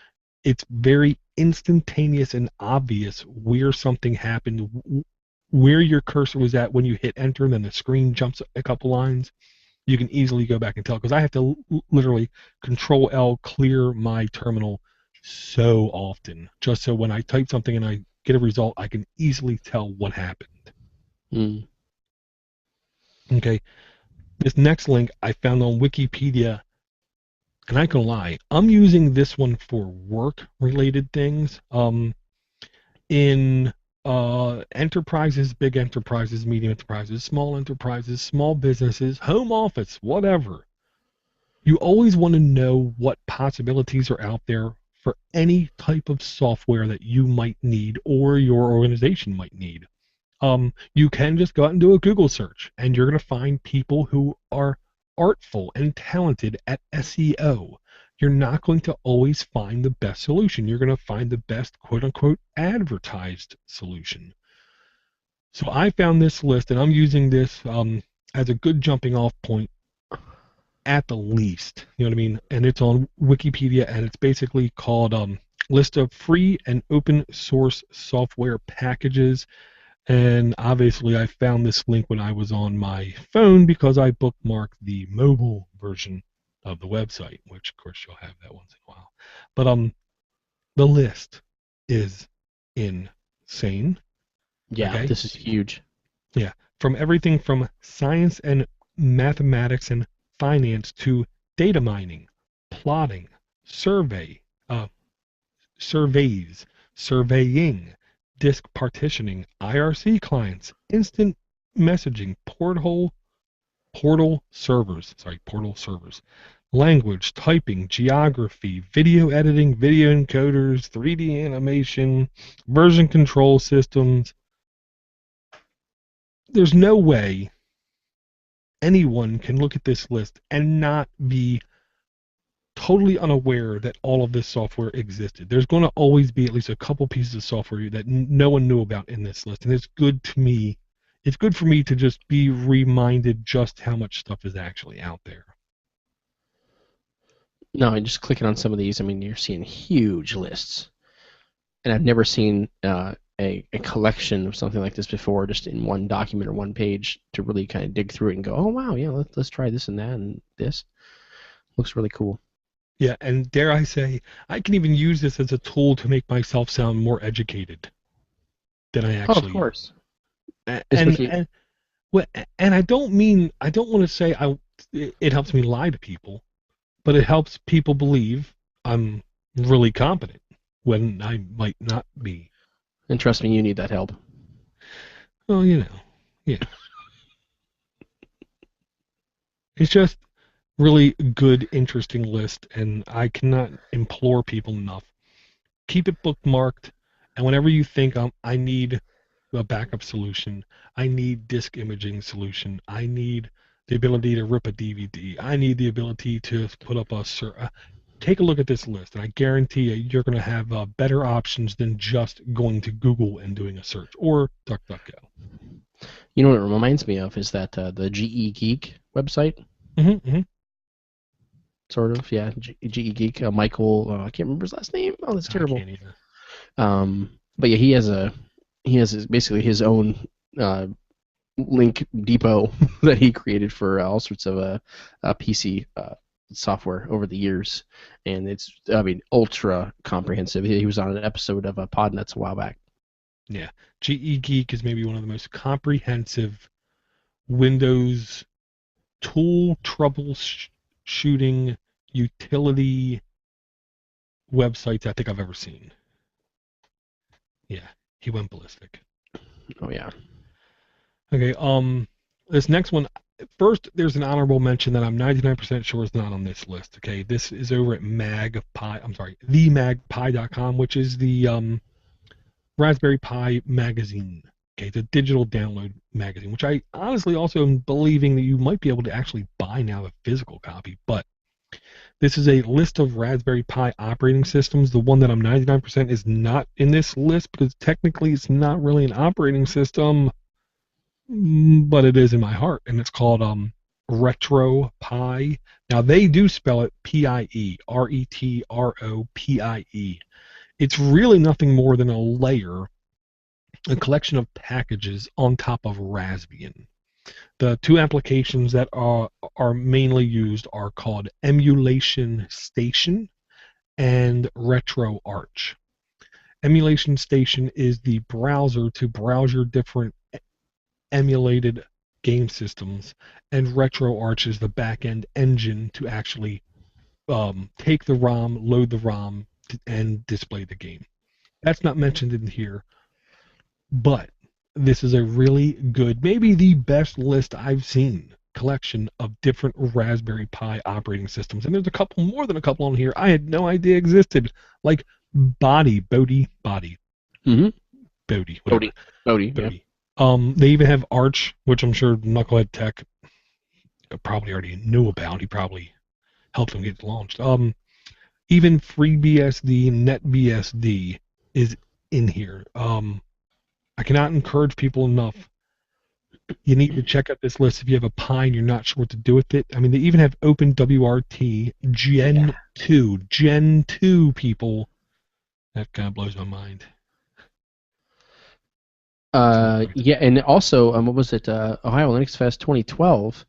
it's very instantaneous and obvious where something happened, where your cursor was at when you hit enter, and then the screen jumps a couple lines. You can easily go back and tell, because I have to literally Control L clear my terminal so often, just so when I type something and I get a result, I can easily tell what happened. Mm. Okay, this next link I found on Wikipedia. and I can lie, I'm using this one for work-related things. In enterprises, big enterprises, medium enterprises, small businesses, home office, whatever. You always want to know what possibilities are out there for any type of software that you might need or your organization might need. You can just go out and do a Google search, and you're going to find people who are artful and talented at SEO. You're not going to always find the best solution. You're going to find the best quote unquote advertised solution. So I found this list, and I'm using this as a good jumping off point at the least. You know what I mean? And it's on Wikipedia, and it's basically called list of free and open source software packages. And obviously I found this link when I was on my phone because I bookmarked the mobile version of the website, which of course you'll have that once in a while. But the list is insane. Yeah, Okay? this is huge. Yeah. From everything from science and mathematics and finance to data mining, plotting, uh, surveys, surveying, disk partitioning, IRC clients, instant messaging, portal servers, language, typing, geography, video editing, video encoders, 3D animation, version control systems. There's no way anyone can look at this list and not be totally unaware that all of this software existed. There's going to always be at least a couple pieces of software that no one knew about in this list, and it's good to me. It's good for me to just be reminded just how much stuff is actually out there. No, and just clicking on some of these, I mean, you're seeing huge lists, and I've never seen a collection of something like this before, just in one document or one page, to really kind of dig through it and go, oh wow, yeah, let's try this and that and this. Looks really cool. Yeah, and dare I say, I can even use this as a tool to make myself sound more educated than I Oh, of actually am. course. And Especially, and well, and I don't want to say it helps me lie to people, but it helps people believe I'm really competent when I might not be. and trust me, you need that help. Well, yeah. It's just really good, interesting list, and I cannot implore people enough. Keep it bookmarked, and whenever you think I need a backup solution, I need disk imaging solution, I need the ability to rip a DVD, I need the ability to put up take a look at this list, and I guarantee you're going to have better options than just going to Google and doing a search or DuckDuckGo. You know what it reminds me of is that the GE Geek website. Mm-hmm. Sort of, yeah. GE Geek. Michael, I can't remember his last name. Oh, that's terrible. I can't either. But yeah, he has basically his own link depot that he created for all sorts of PC software over the years, and it's, I mean, ultra comprehensive. He was on an episode of Podnuts a while back. Yeah, GE Geek is maybe one of the most comprehensive Windows tool troubleshooting utility websites I think I've ever seen. Yeah, he went ballistic. Oh yeah. Okay, this next one, first there's an honorable mention that I'm 99% sure is not on this list. Okay, this is over at themagpie.com, which is the Raspberry Pi magazine. Okay, the digital download magazine, which I honestly also am believing that you might be able to actually buy now a physical copy. But this is a list of Raspberry Pi operating systems. The one that I'm 99% is not in this list because technically it's not really an operating system, but it is in my heart, and it's called Retro Pi. Now they do spell it P-I-E, R-E-T-R-O-P-I-E. It's really nothing more than a collection of packages on top of Raspbian. The two applications that are mainly used are called Emulation Station and RetroArch. Emulation Station is the browser to browse your different emulated game systems, and RetroArch is the back-end engine to actually take the ROM, load the ROM, and display the game. That's not mentioned in here, but this is a really good, maybe the best list I've seen, collection of different Raspberry Pi operating systems. And there's a couple more than a couple on here I had no idea existed, like Bodhi, Mm-hmm. Bodhi, whatever. Cody, yeah. Bodhi. They even have Arch, which I'm sure Knucklehead Tech probably already knew about. He probably helped them get it launched. Even FreeBSD, NetBSD is in here. I cannot encourage people enough. You need to check out this list if you have a Pi and you're not sure what to do with it. I mean, they even have OpenWRT Gen 2. Gen 2, people. That kind of blows my mind. Yeah, and also, what was it? Ohio Linux Fest 2012.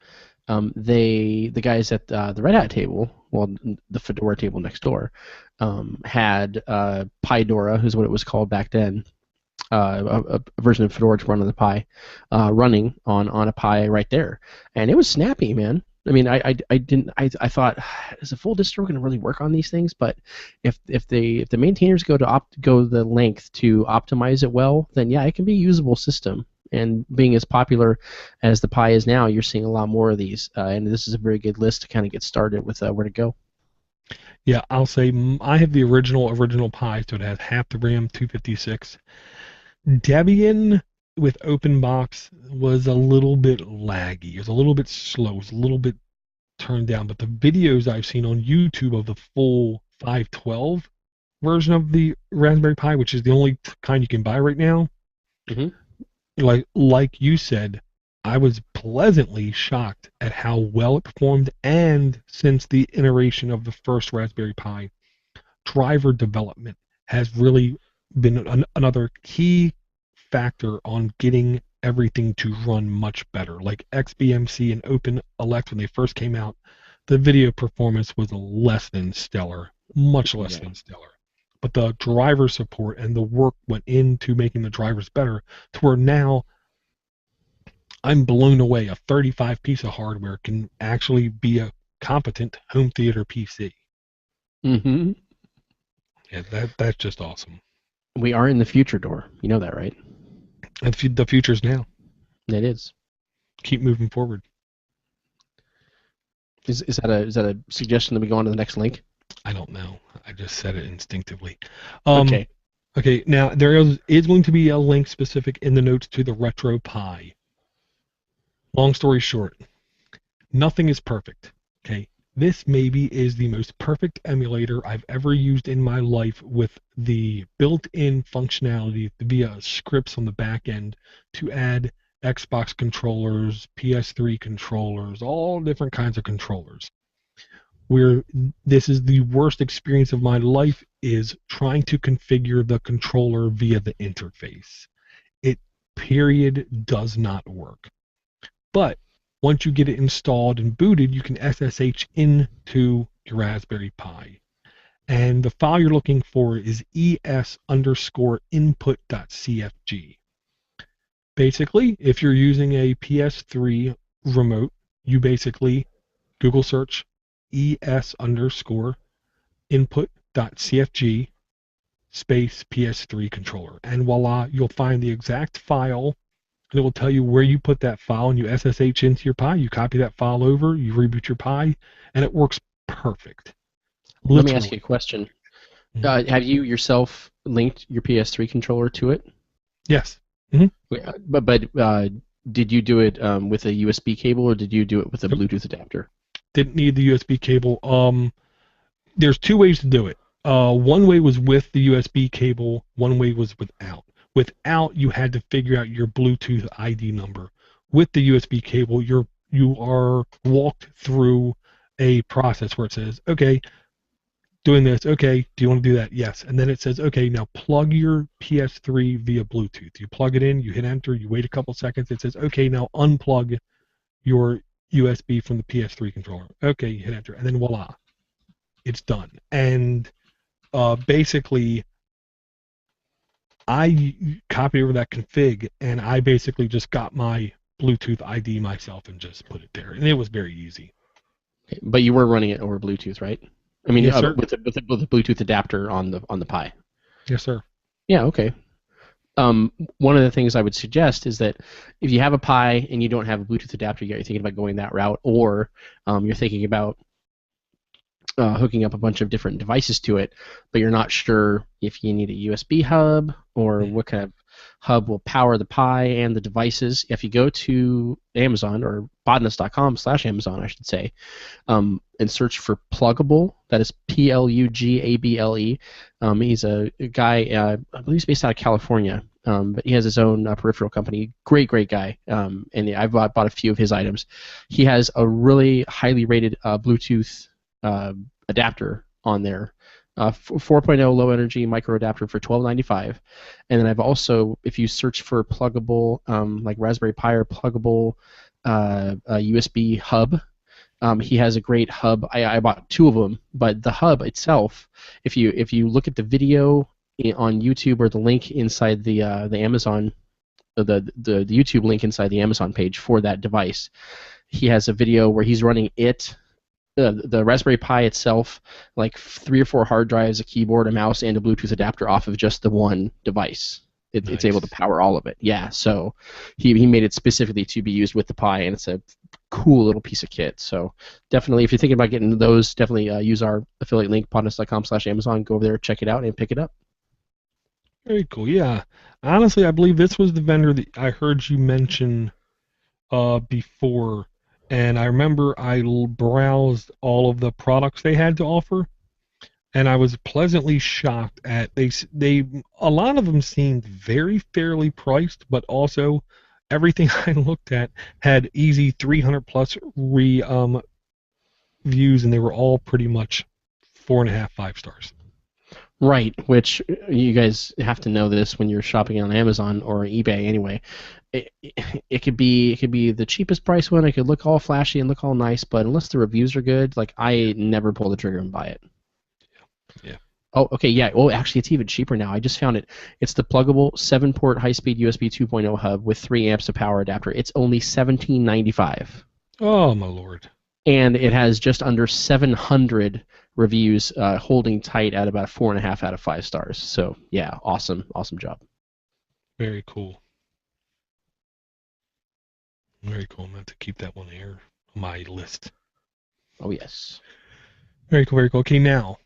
The guys at the Red Hat table, well, the Fedora table next door, had Pidora, who's what it was called back then, a version of Fedora to run on the Pi, running on a Pi right there, and it was snappy, man. I mean, I thought, is a full distro going to really work on these things? But if the maintainers go the length to optimize it well, then yeah, it can be a usable system. And being as popular as the Pi is now, you're seeing a lot more of these, and this is a very good list to kind of get started with where to go. Yeah, I'll say I have the original Pi, so it has half the RAM, 256. Debian with OpenBox was a little bit laggy. It was a little bit slow. It was a little bit turned down. But the videos I've seen on YouTube of the full 512 version of the Raspberry Pi, which is the only kind you can buy right now, like you said, I was pleasantly shocked at how well it performed. And since the iteration of the first Raspberry Pi, driver development has really been another key factor on getting everything to run much better. Like XBMC and OpenELEC, when they first came out, the video performance was less than stellar, much less than stellar. But the driver support and the work went into making the drivers better to where now I'm blown away. A 35 piece of hardware can actually be a competent home theater PC. Mm-hmm. Yeah, that's just awesome. We are in the future, Door. You know that, right? And the future's now. It is. Keep moving forward. Is that a suggestion that we go on to the next link? I don't know. I just said it instinctively. Okay. Okay. Now there is going to be a link specific in the notes to the Retro Pi. Long story short, nothing is perfect. Okay. This maybe is the most perfect emulator I've ever used in my life, with the built-in functionality via scripts on the back end to add Xbox controllers, PS3 controllers, all different kinds of controllers. Where this is the worst experience of my life is trying to configure the controller via the interface. It does not work. But once you get it installed and booted, you can SSH into your Raspberry Pi. And the file you're looking for is es_input.cfg. Basically, if you're using a PS3 remote, you basically Google search es_input.cfg space PS3 controller. And voila, you'll find the exact file. And it will tell you where you put that file, and you SSH into your Pi, you copy that file over, you reboot your Pi, and it works perfect. Literally. Let me ask you a question. Mm-hmm. Have you yourself linked your PS3 controller to it? Yes. Mm-hmm. But did you do it with a USB cable, or did you do it with a Bluetooth adapter? Didn't need the USB cable. There's two ways to do it. One way was with the USB cable, one way was without. Without, you had to figure out your Bluetooth ID number. With the USB cable, you are walked through a process where it says, okay, doing this, okay, do you want to do that? Yes. And then it says, okay, now plug your PS3 via Bluetooth. You plug it in, you hit enter, you wait a couple seconds, it says, okay, now unplug your USB from the PS3 controller. Okay, you hit enter, and then voila, it's done. And basically, I copied over that config, and I basically just got my Bluetooth ID myself and just put it there. And it was very easy. But you were running it over Bluetooth, right? I mean, Yes, sir. with the Bluetooth adapter on the Pi. Yes, sir. Yeah, okay. One of the things I would suggest is that if you have a Pi and you don't have a Bluetooth adapter yet, you're thinking about going that route, or you're thinking about hooking up a bunch of different devices to it, but you're not sure if you need a USB hub or what kind of hub will power the Pi and the devices. If you go to Amazon or bodness.com/Amazon, I should say, and search for Pluggable. That is Plugable. He's a guy, I believe he's based out of California, but he has his own peripheral company. Great, great guy. And I've bought a few of his items. He has a really highly rated Bluetooth adapter on there. 4.0 low energy micro adapter for $12.95, and then I've also, if you search for pluggable, like Raspberry Pi or pluggable USB hub, he has a great hub. I bought two of them, but the hub itself, if you look at the video on YouTube or the link inside the Amazon, the YouTube link inside the Amazon page for that device, he has a video where he's running it. The Raspberry Pi itself, like 3 or 4 hard drives, a keyboard, a mouse, and a Bluetooth adapter off of just the one device. It's able to power all of it. Yeah, so he made it specifically to be used with the Pi, and it's a cool little piece of kit. So definitely, if you're thinking about getting those, definitely use our affiliate link, podness.com/Amazon. Go over there, check it out, and pick it up. Very cool. Yeah. Honestly, I believe this was the vendor that I heard you mention before, and I remember I browsed all of the products they had to offer, and I was pleasantly shocked at they a lot of them seemed very fairly priced, but also everything I looked at had easy 300 plus views, and they were all pretty much 4.5, 5 stars. Right, which you guys have to know this when you're shopping on Amazon or eBay anyway. It could be the cheapest price one. It could look all flashy and look all nice, but unless the reviews are good, like I never pull the trigger and buy it. Yeah. Oh, okay, yeah. Oh, actually, it's even cheaper now. I just found it. It's the pluggable 7-port high-speed USB 2.0 hub with 3 amps of power adapter. It's only $17.95. Oh my lord. And it has just under 700 reviews, holding tight at about 4.5 out of 5 stars. So yeah, awesome job. Very cool. Very cool. I'm going to keep that one here on my list. Oh yes. Very cool. Very cool. Okay, now.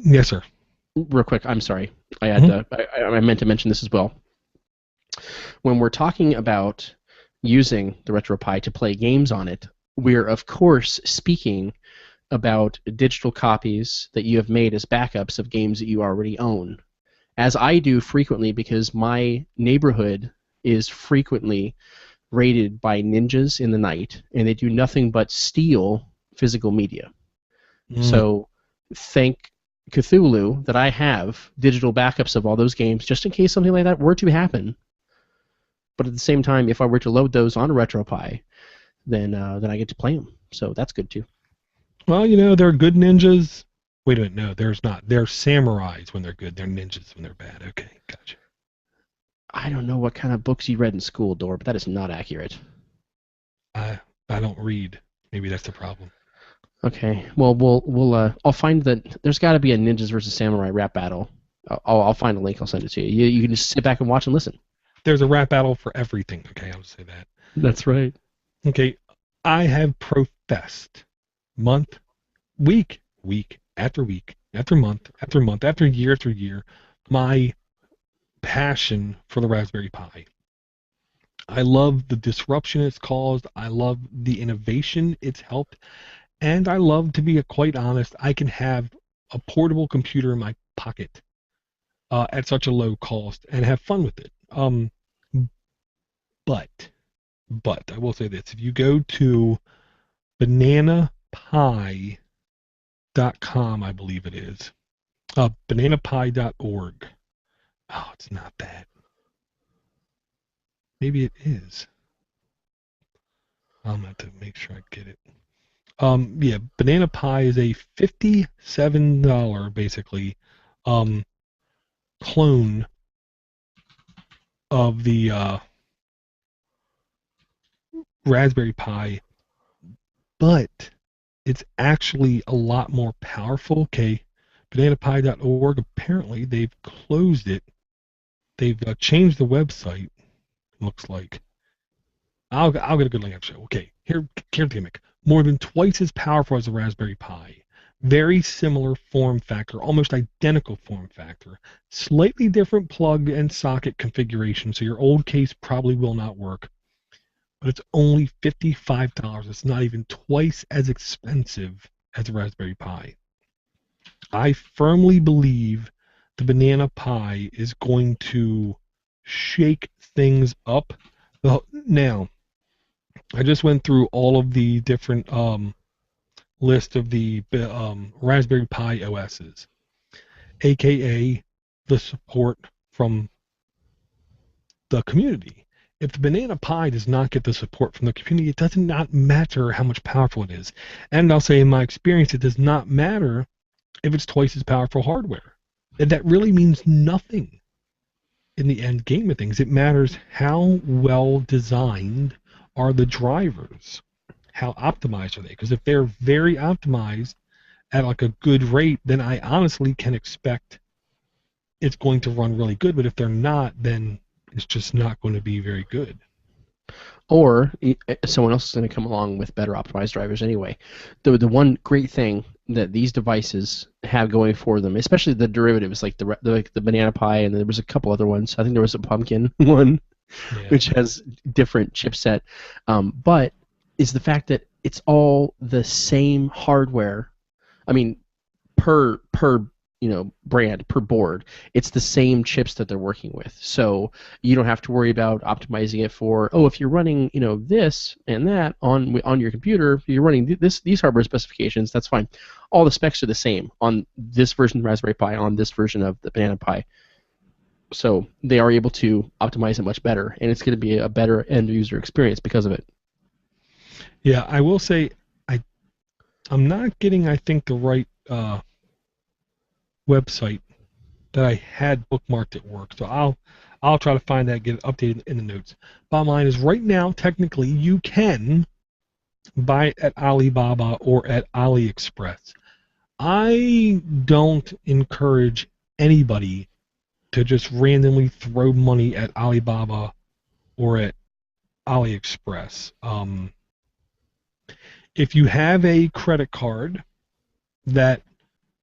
Yes, sir. Real quick, I'm sorry. I had I meant to mention this as well. When we're talking about using the RetroPie to play games on it, we're of course speaking about digital copies that you have made as backups of games that you already own, as I do frequently because my neighborhood is frequently raided by ninjas in the night, and they do nothing but steal physical media. So thank Cthulhu that I have digital backups of all those games just in case something like that were to happen. But at the same time, if I were to load those on a RetroPie, then I get to play them. So that's good too. Well, they're good ninjas. Wait a minute, no, there's not. They're samurais when they're good. They're ninjas when they're bad. Okay, gotcha. I don't know what kind of books you read in school, Dor, but that is not accurate. I don't read. Maybe that's the problem. Okay, well, I'll find that there's got to be a ninjas versus samurai rap battle. I'll find a link. I'll send it to you. You can just sit back and watch and listen. There's a rap battle for everything. Okay, I'll say that. That's right. Okay, I have professed week after week, after month, after year, my passion for the Raspberry Pi. I love the disruption it's caused. I love the innovation it's helped. And I love, to be quite honest, I can have a portable computer in my pocket at such a low cost and have fun with it. But I will say this: if you go to bananapie.com, I believe it is, bananapie.org. Oh, it's not that. Maybe it is. I'm going to make sure I get it. Yeah, Banana Pi is a $57 basically clone of the Raspberry Pi, but it's actually a lot more powerful. Okay, bananapie.org, apparently they've closed it. They've changed the website, looks like. I'll get a good link after show. Okay, here's the gimmick. More than twice as powerful as a Raspberry Pi. Very similar form factor, almost identical form factor. Slightly different plug and socket configuration, so your old case probably will not work. But it's only $55. It's not even twice as expensive as a Raspberry Pi. I firmly believe the Banana Pi is going to shake things up. Now, I just went through all of the different list of the Raspberry Pi OSs, aka the support from the community. If the Banana Pi does not get the support from the community, it does not matter how much powerful it is. And I'll say in my experience, it does not matter if it's twice as powerful hardware. That really means nothing in the end game of things. It matters how well designed are the drivers. How optimized are they? Because if they're very optimized at like a good rate, then I honestly can expect it's going to run really good. But if they're not, then it's just not going to be very good. Or someone else is going to come along with better optimized drivers anyway. The one great thing that these devices have going for them, especially the derivatives like the Banana Pi, and there was a couple other ones. I think there was a Pumpkin one, which has different chipset, but is the fact that it's all the same hardware. I mean, per brand, per board, it's the same chips that they're working with. So you don't have to worry about optimizing it for, if you're running this and that on your computer, if you're running these hardware specifications, that's fine. All the specs are the same on this version of Raspberry Pi, on this version of the Banana Pi. So they are able to optimize it much better, and it's going to be a better end user experience because of it. Yeah, I will say I'm not getting, I think, the right website that I had bookmarked at work. So I'll try to find that, get it updated in the notes. Bottom line is, right now, technically, you can buy it at Alibaba or at AliExpress. I don't encourage anybody to just randomly throw money at Alibaba or at AliExpress. If you have a credit card that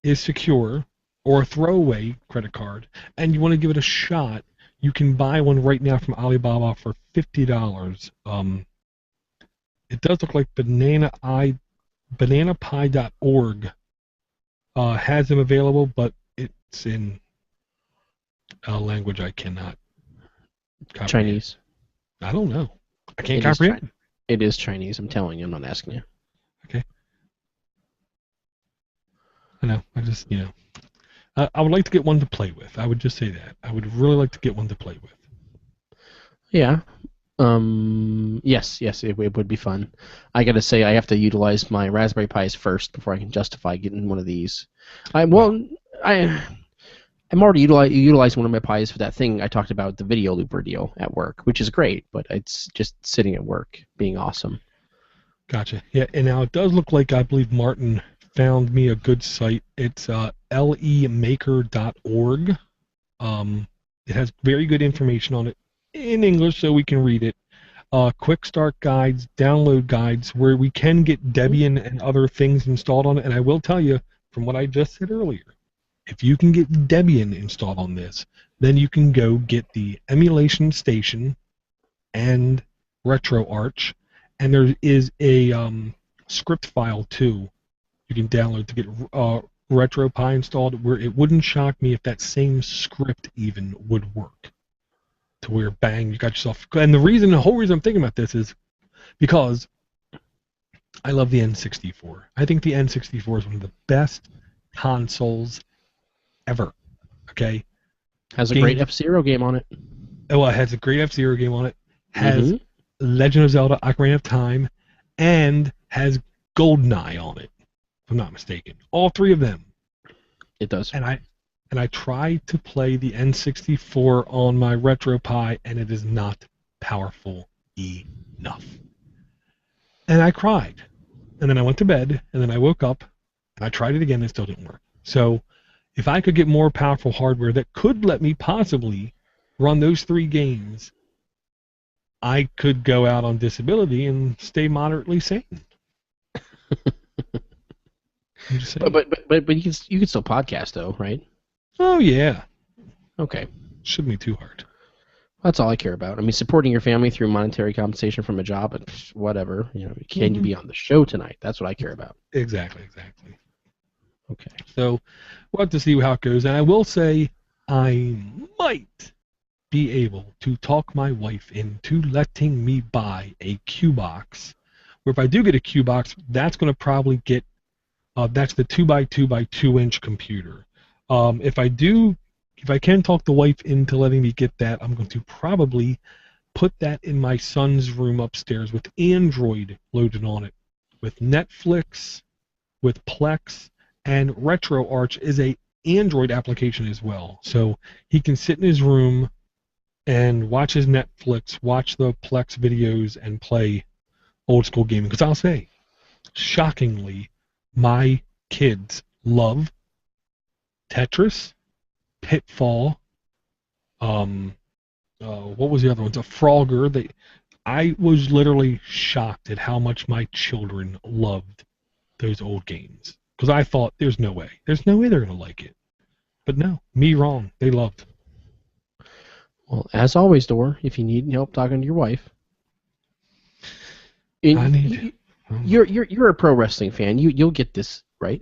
is secure, or a throwaway credit card, and you want to give it a shot, you can buy one right now from Alibaba for $50. It does look like bananapie.org has them available, but it's in a language I cannot comprehend. Chinese. I don't know. I can't comprehend. It is Chinese. I'm telling you. I'm not asking you. Okay. I know. I just, I would like to get one to play with. I would just say that. I would really like to get one to play with. Yeah. Yes, it would be fun. I gotta say, I have to utilize my Raspberry Pis first before I can justify getting one of these. I'm already utilizing one of my Pis for that thing I talked about, the video looper deal at work, which is great, but it's just sitting at work being awesome. Gotcha. Yeah, and now it does look like, I believe Martin found me a good site. It's lemaker.org. It has very good information on it in English, so we can read it. Quick start guides, download guides, where we can get Debian and other things installed on it. And I will tell you, from what I just said earlier, if you can get Debian installed on this, then you can go get the emulation station and RetroArch, and there is a script file too you can download to get RetroPie installed, where it wouldn't shock me if that same script even would work. To where, bang, you got yourself. And the whole reason I'm thinking about this is because I love the N64. I think the N64 is one of the best consoles ever. Okay? Has a great F-Zero game on it. Oh, it has a great F-Zero game on it. Has Legend of Zelda: Ocarina of Time, and has GoldenEye on it, if I'm not mistaken. All three of them. It does. And I tried to play the N64 on my RetroPie, and it is not powerful enough. And I cried. and then I went to bed, and then I woke up, and I tried it again, and it still didn't work. So if I could get more powerful hardware that could let me possibly run those 3 games, I could go out on disability and stay moderately sane. I'm just saying. But you can still podcast though, right? Oh yeah, Okay. shouldn't be too hard. That's all I care about. I mean, supporting your family through monetary compensation from a job, but whatever. Can you be on the show tonight? That's what I care about. Exactly. Okay. So we'll have to see how it goes. And I will say I might be able to talk my wife into letting me buy a Q box. Where if I do get a Q box, that's going to probably get that's the 2x2 by 2-inch computer. If I can talk the wife into letting me get that, I'm going to probably put that in my son's room upstairs with Android loaded on it, with Netflix, with Plex, and RetroArch is a Android application as well. So he can sit in his room and watch his Netflix, watch the Plex videos, and play old school gaming. Because I'll say, shockingly, my kids love Tetris, Pitfall, what was the other one? A Frogger. I was literally shocked at how much my children loved those old games. Because I thought, there's no way they're going to like it. But no, me wrong. They loved. Well, as always, Dor, if you need help talking to your wife, I need. you're a pro wrestling fan. You'll get this right.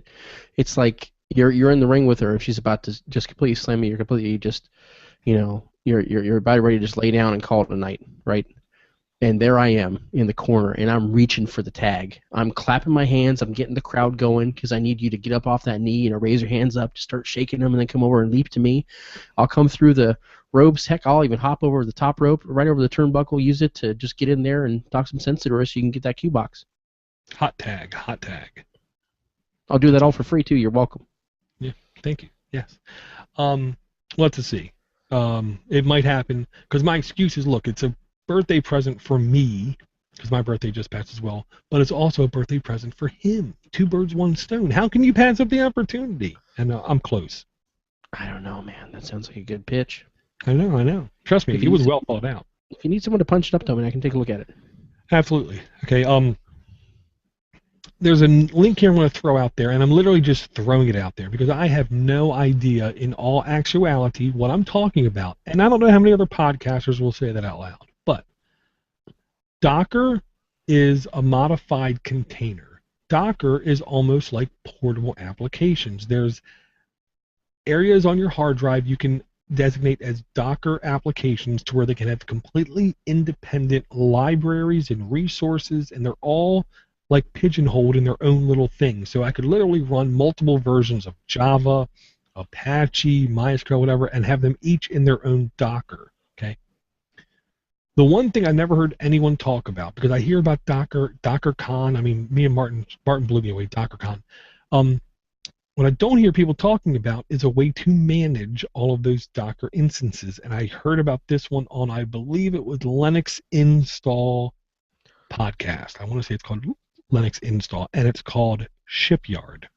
It's like you're in the ring with her. If she's about to just completely slam you, you're completely just, you're about ready to just lay down and call it a night, right? And there I am in the corner, and I'm reaching for the tag. I'm clapping my hands. I'm getting the crowd going because I need you to get up off that knee, raise your hands up, just start shaking them, and then come over and leap to me. I'll come through the ropes. Heck, I'll even hop over the top rope, right over the turnbuckle, use it to just get in there and talk some sense to her so you can get that cue box. Hot tag. I'll do that all for free, too. You're welcome. Yeah, thank you. Yes. Let's see. It might happen because my excuse is, look, it's a birthday present for me because my birthday just passed as well, but it's also a birthday present for him. 2 birds, 1 stone. How can you pass up the opportunity? And I'm close. I don't know, man. That sounds like a good pitch. I know. Trust me, it was well thought out. If you need someone to punch it up to me, I can take a look at it. Absolutely. Okay. There's a link here I'm going to throw out there, and I'm literally just throwing it out there because I have no idea in all actuality what I'm talking about. And I don't know how many other podcasters will say that out loud. But Docker is a modified container. Docker is almost like portable applications. There's areas on your hard drive you can designate as Docker applications to where they can have completely independent libraries and resources, and they're all like pigeonholed in their own little thing. So I could literally run multiple versions of Java, Apache, MySQL, whatever, and have them each in their own Docker. Okay. The one thing I never heard anyone talk about, because I hear about DockerCon. I mean, me and Martin blew me away, DockerCon. What I don't hear people talking about is a way to manage all of those Docker instances. And I heard about this one on, I believe it was Linux Install podcast. I want to say it's called Linux Install, and it's called Shipyard.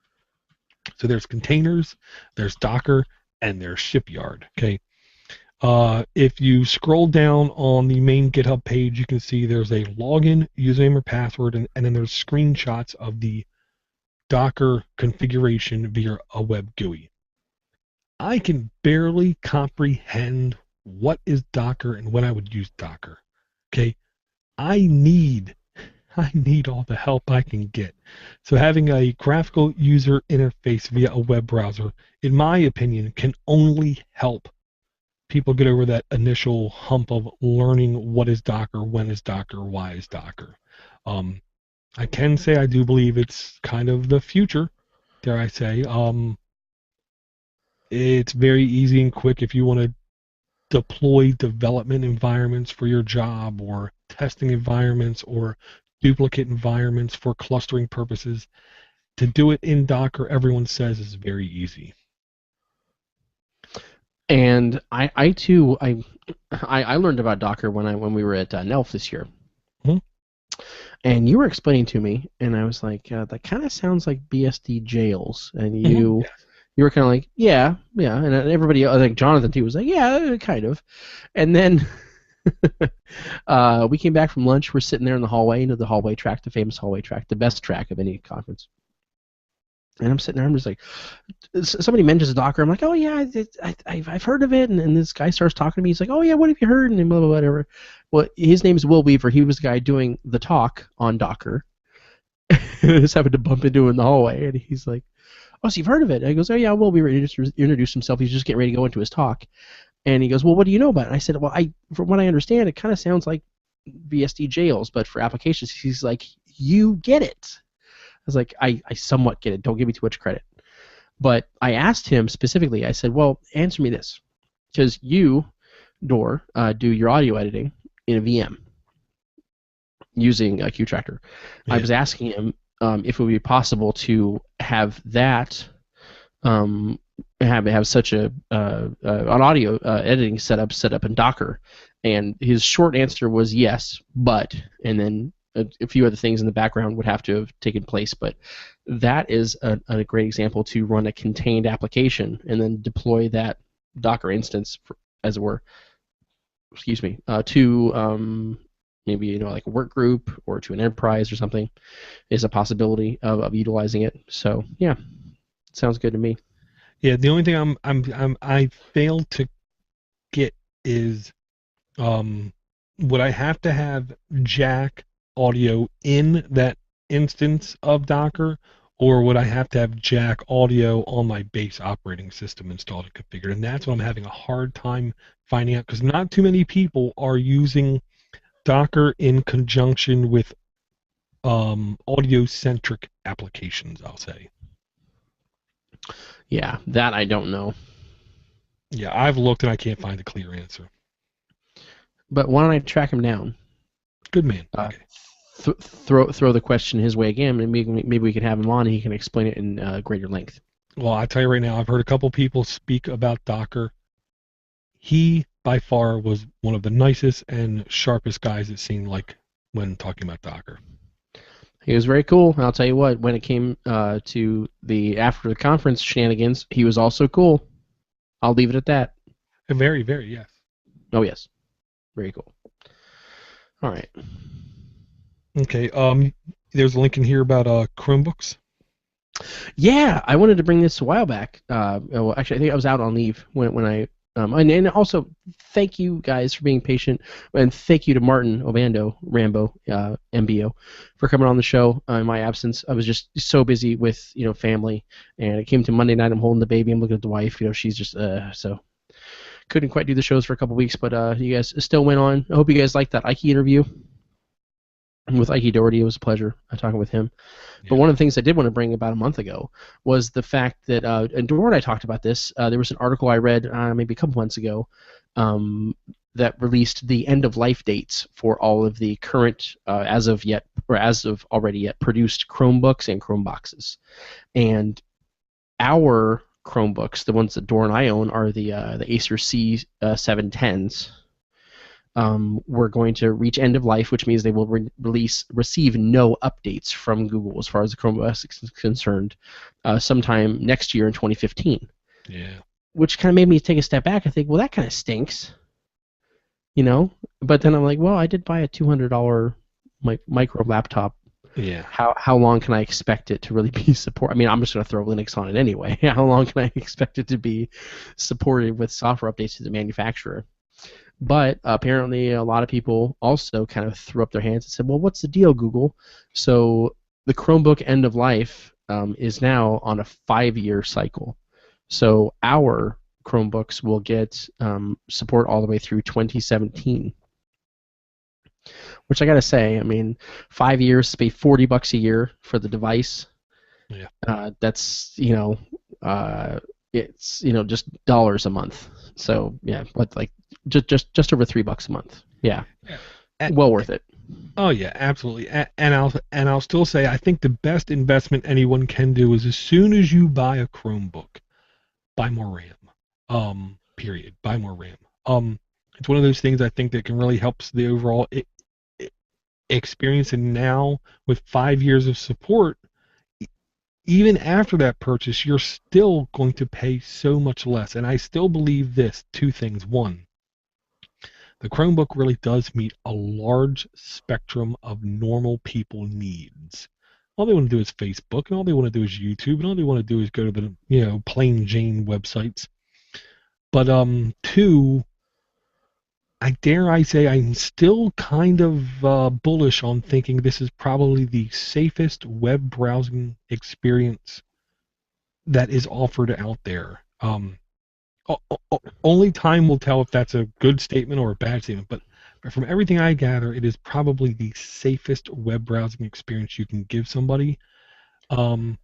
So there's containers, there's Docker, and there's Shipyard. Okay. If you scroll down on the main GitHub page, you can see there's a login, username or password, and then there's screenshots of the Docker configuration via a web GUI. I can barely comprehend what is Docker and when I would use Docker. Okay, I need all the help I can get. So having a graphical user interface via a web browser, in my opinion, can only help people get over that initial hump of learning what is Docker, when is Docker, why is Docker. I can say I do believe it's kind of the future, dare I say. It's very easy and quick if you want to deploy development environments for your job, or testing environments, or duplicate environments for clustering purposes. To do it in Docker, everyone says is very easy. And I too learned about Docker when we were at NELF this year. Mm-hmm. And you were explaining to me, and I was like, that kind of sounds like BSD jails. And Yes. you were kind of like, yeah, yeah. And everybody, I think Jonathan too was like, yeah, kind of. And then we came back from lunch. We're sitting there in the hallway, the hallway track, the famous hallway track, the best track of any conference. And I'm sitting there, I'm just like, somebody mentions Docker. I'm like, oh yeah, I've heard of it. And this guy starts talking to me. He's like, oh yeah, what have you heard? And blah, blah, whatever. Well, his name is Will Weaver. He was the guy doing the talk on Docker. I just happened to bump into him in the hallway, and he's like, oh, so you've heard of it? And I goes, oh yeah, Will Weaver introduced himself. He's just getting ready to go into his talk. And he goes, well, what do you know about it? And I said, well, from what I understand, it kind of sounds like BSD jails, but for applications. He's like, you get it. I was like, I somewhat get it. Don't give me too much credit. But I asked him specifically, I said, well, answer me this. Because you, Door, do your audio editing in a VM using a QTractor. Yeah. I was asking him if it would be possible to have that have such an audio editing set up in Docker, and his short answer was yes, but, and then a few other things in the background would have to have taken place, but that is a great example to run a contained application and then deploy that Docker instance, as it were, excuse me, to maybe like a work group or to an enterprise or something, is a possibility of utilizing it. So yeah, sounds good to me. Yeah, the only thing I failed to get is would I have to have jack audio in that instance of Docker, or would I have to have jack audio on my base operating system installed and configured? And that's what I'm having a hard time finding out, because not too many people are using Docker in conjunction with audio-centric applications, I'll say. Yeah, that I don't know. Yeah, I've looked and I can't find a clear answer. But why don't I track him down? Good man. Okay. Throw the question his way again, and maybe we can have him on and he can explain it in greater length. Well, I tell you right now, I've heard a couple people speak about Docker. He, by far, was one of the nicest and sharpest guys it seemed like when talking about Docker. He was very cool. I'll tell you what, when it came to the after the conference shenanigans, he was also cool. I'll leave it at that. Very, very, yes. Oh, yes. Very cool. All right. Okay, there's a link in here about Chromebooks. Yeah, I wanted to bring this a while back. Well, actually, I think I was out on leave when I and also thank you guys for being patient, and thank you to Martin Obando Rambo MBO for coming on the show in my absence. I was just so busy with family, and it came to Monday night. I'm holding the baby. I'm looking at the wife. She's just so couldn't quite do the shows for a couple weeks, but you guys still went on. I hope you guys liked that Ike interview with Ike Doherty. It was a pleasure talking with him. Yeah. But one of the things I did want to bring about a month ago was the fact that, and Dora and I talked about this, there was an article I read maybe a couple months ago that released the end-of-life dates for all of the current, as of already yet produced Chromebooks and Chromeboxes. And our Chromebooks, the ones that Dora and I own, are the Acer C710s. We're going to reach end of life, which means they will receive no updates from Google as far as the Chromebooks is concerned, sometime next year in 2015. Yeah. Which kind of made me take a step back and think, well, that kind of stinks, But then I'm like, well, I did buy a $200 micro laptop. Yeah. How long can I expect it to really be supported? I mean, I'm just going to throw Linux on it anyway. How long can I expect it to be supported with software updates to the manufacturer? But apparently a lot of people also kind of threw up their hands and said, well, what's the deal, Google? So the Chromebook end of life is now on a 5-year cycle. So our Chromebooks will get support all the way through 2017. Which I got to say, I mean, 5 years to pay $40 a year for the device. Yeah. That's, it's, just dollars a month. So, yeah, but like just over $3 a month. Yeah. Well worth it. Oh yeah, absolutely. And I'll still say I think the best investment anyone can do is as soon as you buy a Chromebook, buy more RAM. Period. Buy more RAM. It's one of those things I think that can really help the overall experience, and now with 5 years of support, even after that purchase, you're still going to pay so much less. And I still believe this: two things. One, the Chromebook really does meet a large spectrum of normal people needs. All they want to do is Facebook, and all they want to do is YouTube, and all they want to do is go to the plain Jane websites. But two, I say I'm still kind of bullish on thinking this is probably the safest web browsing experience that is offered out there. Only time will tell if that's a good statement or a bad statement, but from everything I gather, it is probably the safest web browsing experience you can give somebody. Um,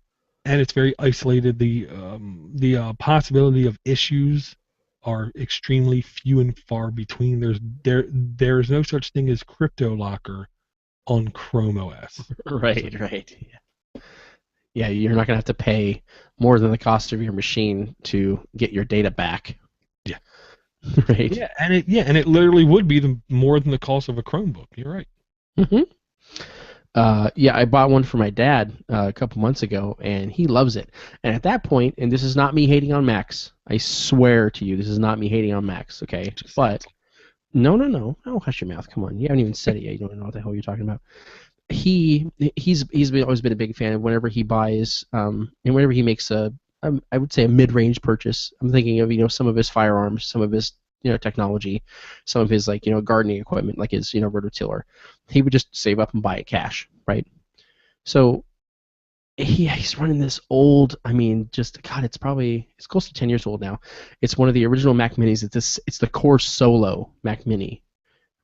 and it's very isolated. The possibility of issues are extremely few and far between. There's no such thing as crypto locker on Chrome OS. Right, right. Yeah, you're not gonna have to pay more than the cost of your machine to get your data back. Yeah. Right. And it literally would be more than the cost of a Chromebook. You're right. Mm-hmm. Yeah, I bought one for my dad a couple months ago, and he loves it. And at that point, and this is not me hating on Macs. I swear to you, this is not me hating on Macs. Okay, but no, hush your mouth. Come on, you haven't even said it yet. You don't know what the hell you're talking about. He's always been a big fan of whenever he buys and whenever he makes I would say a mid-range purchase. I'm thinking of some of his firearms, some of his technology, some of his gardening equipment like his rototiller. He would just save up and buy it cash, right? So he's running this old. I mean, just God, it's close to 10 years old now. It's one of the original Mac Minis. It's the Core Solo Mac Mini.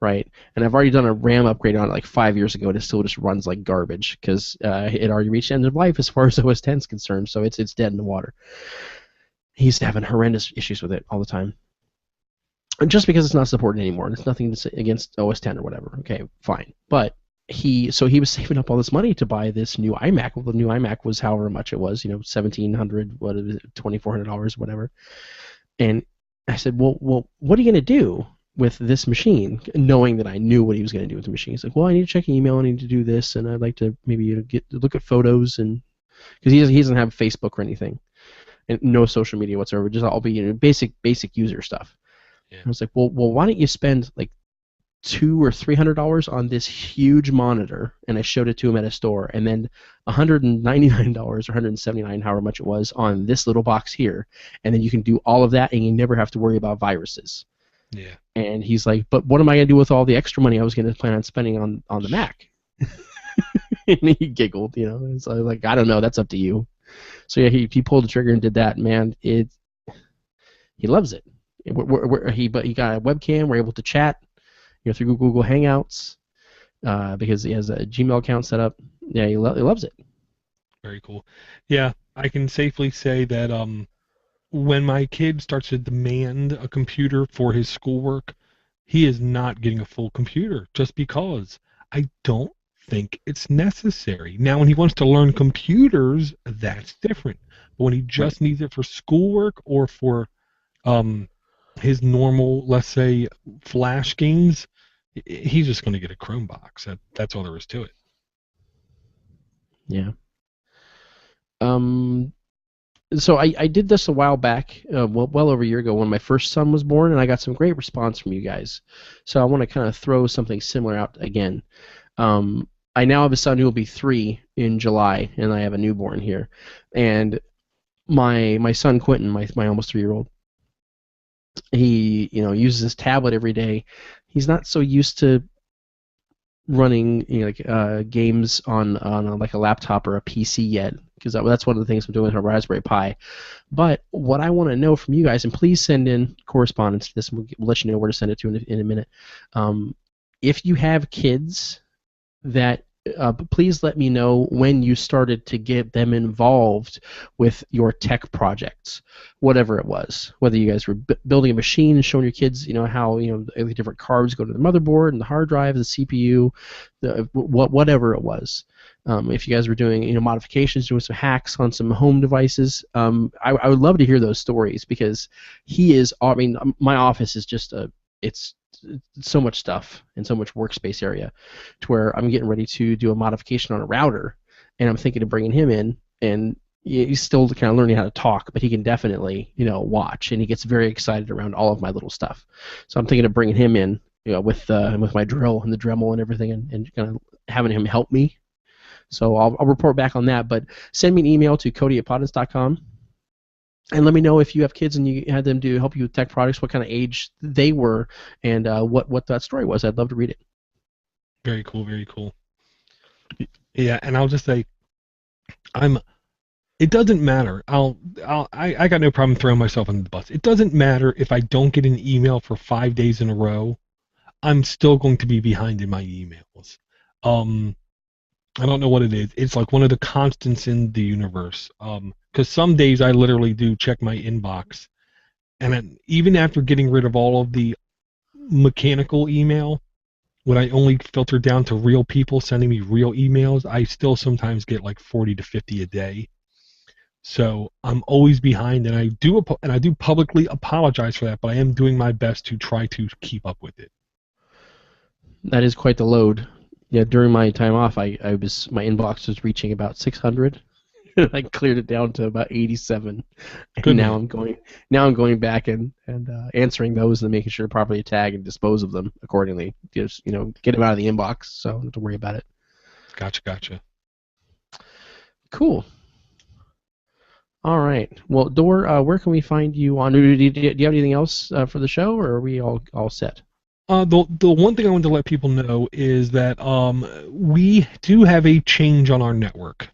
Right, and I've already done a RAM upgrade on it like 5 years ago, and it still just runs like garbage because it already reached the end of life as far as OS 10 is concerned. So it's dead in the water. He's having horrendous issues with it all the time, and just because it's not supported anymore. And it's nothing to say against OS 10 or whatever. Okay, fine, but he was saving up all this money to buy this new iMac. Well, the new iMac was however much it was, $1,700, what is it, $2,400, whatever. And I said, well, what are you gonna do with this machine, knowing that I knew what he was going to do with the machine? He's like, well, I need to check email, I need to do this, and I'd like to maybe look at photos, and because he doesn't have Facebook or anything, and no social media whatsoever, just all be basic user stuff. Yeah. I was like, well, why don't you spend like $200 or $300 on this huge monitor? And I showed it to him at a store, and then $199 or $179, however much it was, on this little box here, and then you can do all of that, and you never have to worry about viruses. Yeah. And he's like, but what am I going to do with all the extra money I was going to plan on spending on the Mac? And he giggled, And so I was like, I don't know, that's up to you. So yeah, he pulled the trigger and did that. Man, he loves it. He got a webcam. We're able to chat, through Google Hangouts, because he has a Gmail account set up. Yeah, he loves it. Very cool. Yeah, I can safely say that when my kid starts to demand a computer for his schoolwork, he is not getting a full computer just because I don't think it's necessary. Now, when he wants to learn computers, that's different. But when he just needs it for schoolwork or for his normal, let's say, Flash games, he's just going to get a Chrome box. That's all there is to it. Yeah. So I did this a while back, well over a year ago, when my first son was born, and I got some great response from you guys. So I want to kind of throw something similar out again. I now have a son who will be 3 in July, and I have a newborn here. And my son Quentin, my almost 3-year-old, he uses his tablet every day. He's not so used to running games on like a laptop or a PC yet, because that's one of the things I'm doing with our Raspberry Pi. But what I want to know from you guys, and please send in correspondence to this, and we'll let you know where to send it to in a minute. If you have kids, that please let me know when you started to get them involved with your tech projects, whatever it was. Whether you guys were building a machine and showing your kids, how the different carbs go to the motherboard and the hard drive, the CPU, whatever it was. If you guys were doing modifications, doing some hacks on some home devices, I would love to hear those stories, because he is. I mean, my office is just it's so much stuff and so much workspace area to where I'm getting ready to do a modification on a router, and I'm thinking of bringing him in, and he's still kind of learning how to talk, but he can definitely, watch, and he gets very excited around all of my little stuff. So I'm thinking of bringing him in, with my drill and the Dremel and everything, and kind of having him help me. So I'll report back on that, but send me an email to cody@podnets.com. And let me know if you have kids and you had them to help you with tech products, what kind of age they were, and what that story was. I'd love to read it. Very cool, very cool. Yeah, and I'll just say, it doesn't matter. I got no problem throwing myself under the bus. It doesn't matter if I don't get an email for 5 days in a row. I'm still going to be behind in my emails. I don't know what it is. It's like one of the constants in the universe. Because some days I literally do check my inbox, and even after getting rid of all of the mechanical email, when I only filter down to real people sending me real emails, I still sometimes get like 40 to 50 a day. So I'm always behind, and I do publicly apologize for that, but I am doing my best to try to keep up with it. That is quite the load. Yeah, during my time off, my inbox was reaching about 600. I cleared it down to about 87, and Good now man. I'm going back and answering those and making sure to properly tag and dispose of them accordingly. Just get them out of the inbox, so don't have to worry about it. Gotcha. Cool. All right. Well, Door, where can we find you on? Do you have anything else for the show, or are we all set? The one thing I wanted to let people know is that we do have a change on our network.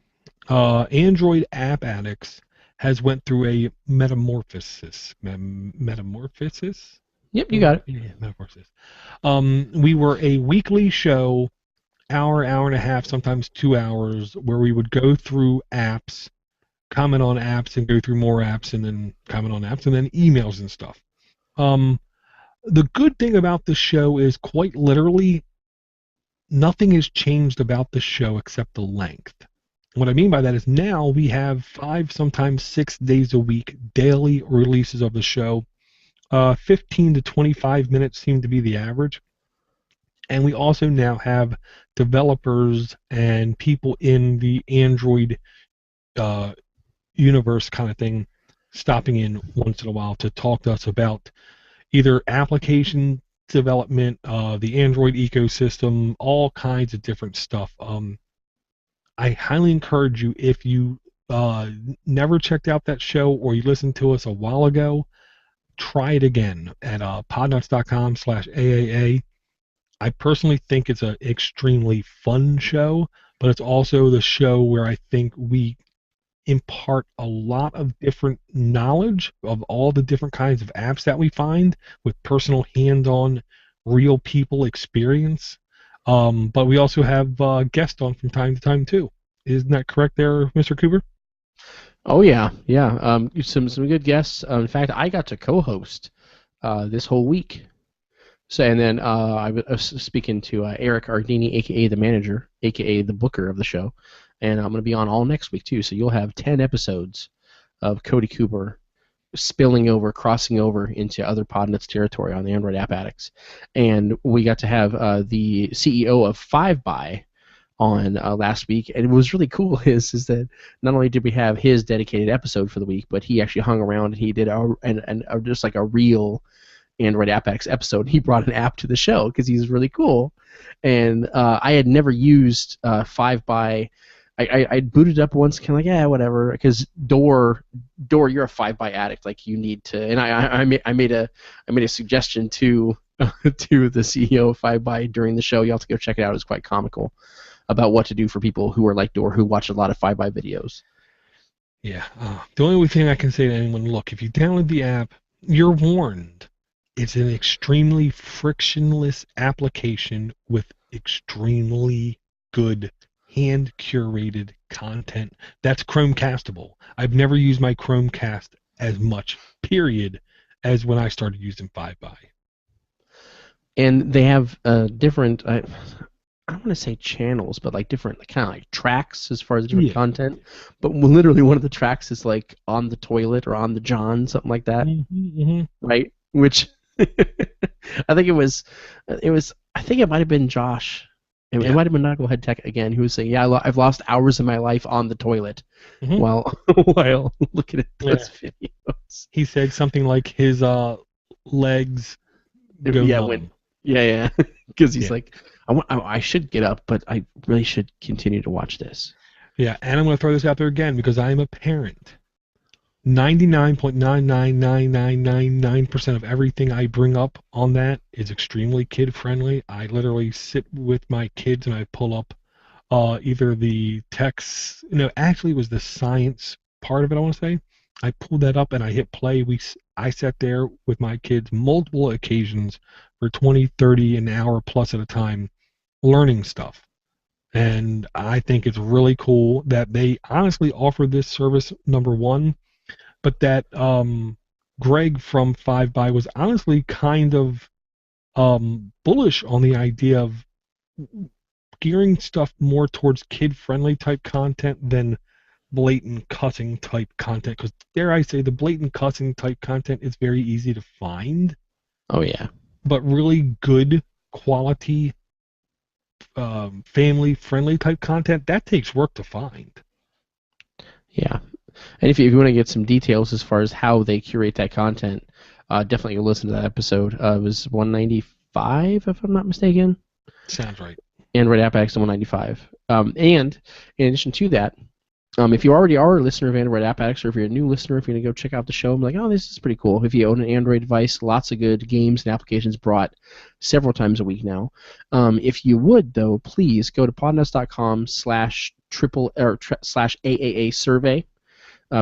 Android App Addicts has went through a metamorphosis. Metamorphosis? Yep, you got it. Yeah, metamorphosis. We were a weekly show, hour and a half, sometimes 2 hours, where we would go through apps, comment on apps, and go through more apps, and then comment on apps, and then emails and stuff. The good thing about the show is, quite literally, nothing has changed about the show except the length. What I mean by that is now we have 5, sometimes 6 days a week, daily releases of the show. 15 to 25 minutes seem to be the average. And we also now have developers and people in the Android universe kind of thing stopping in once in a while to talk to us about either application development, the Android ecosystem, all kinds of different stuff. I highly encourage you, if you never checked out that show or you listened to us a while ago, try it again at podnuts.com/AAA. I personally think it's an extremely fun show, but it's also the show where I think we impart a lot of different knowledge of all the different kinds of apps that we find with personal hands-on real people experience. But we also have guests on from time to time too. Isn't that correct there, Mr. Cooper? Oh yeah. Some good guests. In fact, I got to co-host this whole week. So, and then I was speaking to Eric Ardini, aka the manager, aka the booker of the show, and I'm going to be on all next week too. So you'll have 10 episodes of Cody Cooper crossing over into other Podnuts territory on the Android App Addicts. And we got to have the CEO of 5by on last week, and it was really cool is that not only did we have his dedicated episode for the week, but he actually hung around and he did just like a real Android App Addicts episode. He brought an app to the show because he's really cool, and I had never used 5by. I booted up once, kind of like, yeah, whatever, because Door, you're a 5by addict, like you need to. And I made a suggestion to to the CEO of 5by during the show. You have to go check it out. It's quite comical about what to do for people who are like Door, who watch a lot of 5by videos. Yeah. The only thing I can say to anyone, look, if you download the app, you're warned. It's an extremely frictionless application with extremely good hand-curated content that's Chromecastable. I've never used my Chromecast as much, period, as when I started using 5by. And they have different, I don't want to say channels, but like different kind of like tracks as far as different content. But literally one of the tracks is like on the toilet or on the John, something like that, right? Which I think I think it might have been Josh. It Yeah. might have been Knucklehead Tech again, who was saying, "Yeah, I've lost hours of my life on the toilet Hmm. while while looking at Yeah. those videos." He said something like his legs go Yeah, when numb. yeah, because he's Yeah. like, I should get up, but I really should continue to watch this. Yeah. And I'm going to throw this out there again because I am a parent. 99.99999% of everything I bring up on that is extremely kid friendly. I literally sit with my kids and I pull up either the text, actually it was the science part of it, I want to say. I pulled that up and I hit play. I sat there with my kids multiple occasions for 20, 30, an hour plus at a time learning stuff. And I think it's really cool that they honestly offer this service, number one, but that Greg from Five by was honestly kind of bullish on the idea of gearing stuff more towards kid-friendly type content than blatant cussing type content. Because dare I say, the blatant cussing type content is very easy to find, Oh yeah, but really good quality family-friendly type content that takes work to find. yeah. And if you want to get some details as far as how they curate that content, definitely go listen to that episode. It was 195, if I'm not mistaken. Sounds right. Android App Addicts 195. And in addition to that, if you already are a listener of Android App Addicts, or if you're a new listener, if you're going to go check out the show, I'm like, oh, this is pretty cool. If you own an Android device, lots of good games and applications brought several times a week now. If you would, though, please go to podnest.com/slash AAA survey,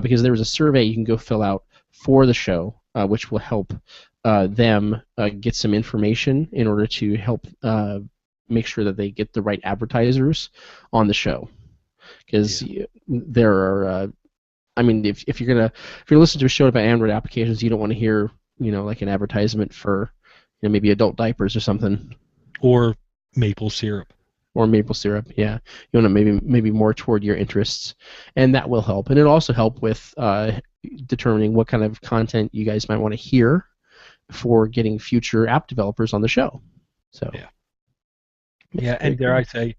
because there is a survey you can go fill out for the show, which will help them get some information in order to help make sure that they get the right advertisers on the show. Because Yeah. there are, I mean, if you're listening to a show about Android applications, you don't want to hear, like an advertisement for, maybe adult diapers or something, Or maple syrup. or maple syrup. Yeah, you want to maybe more toward your interests, and that will help. And it'll also help with determining what kind of content you guys might want to hear for getting future app developers on the show. So Yeah. yeah, Yeah, very and dare cool. I say,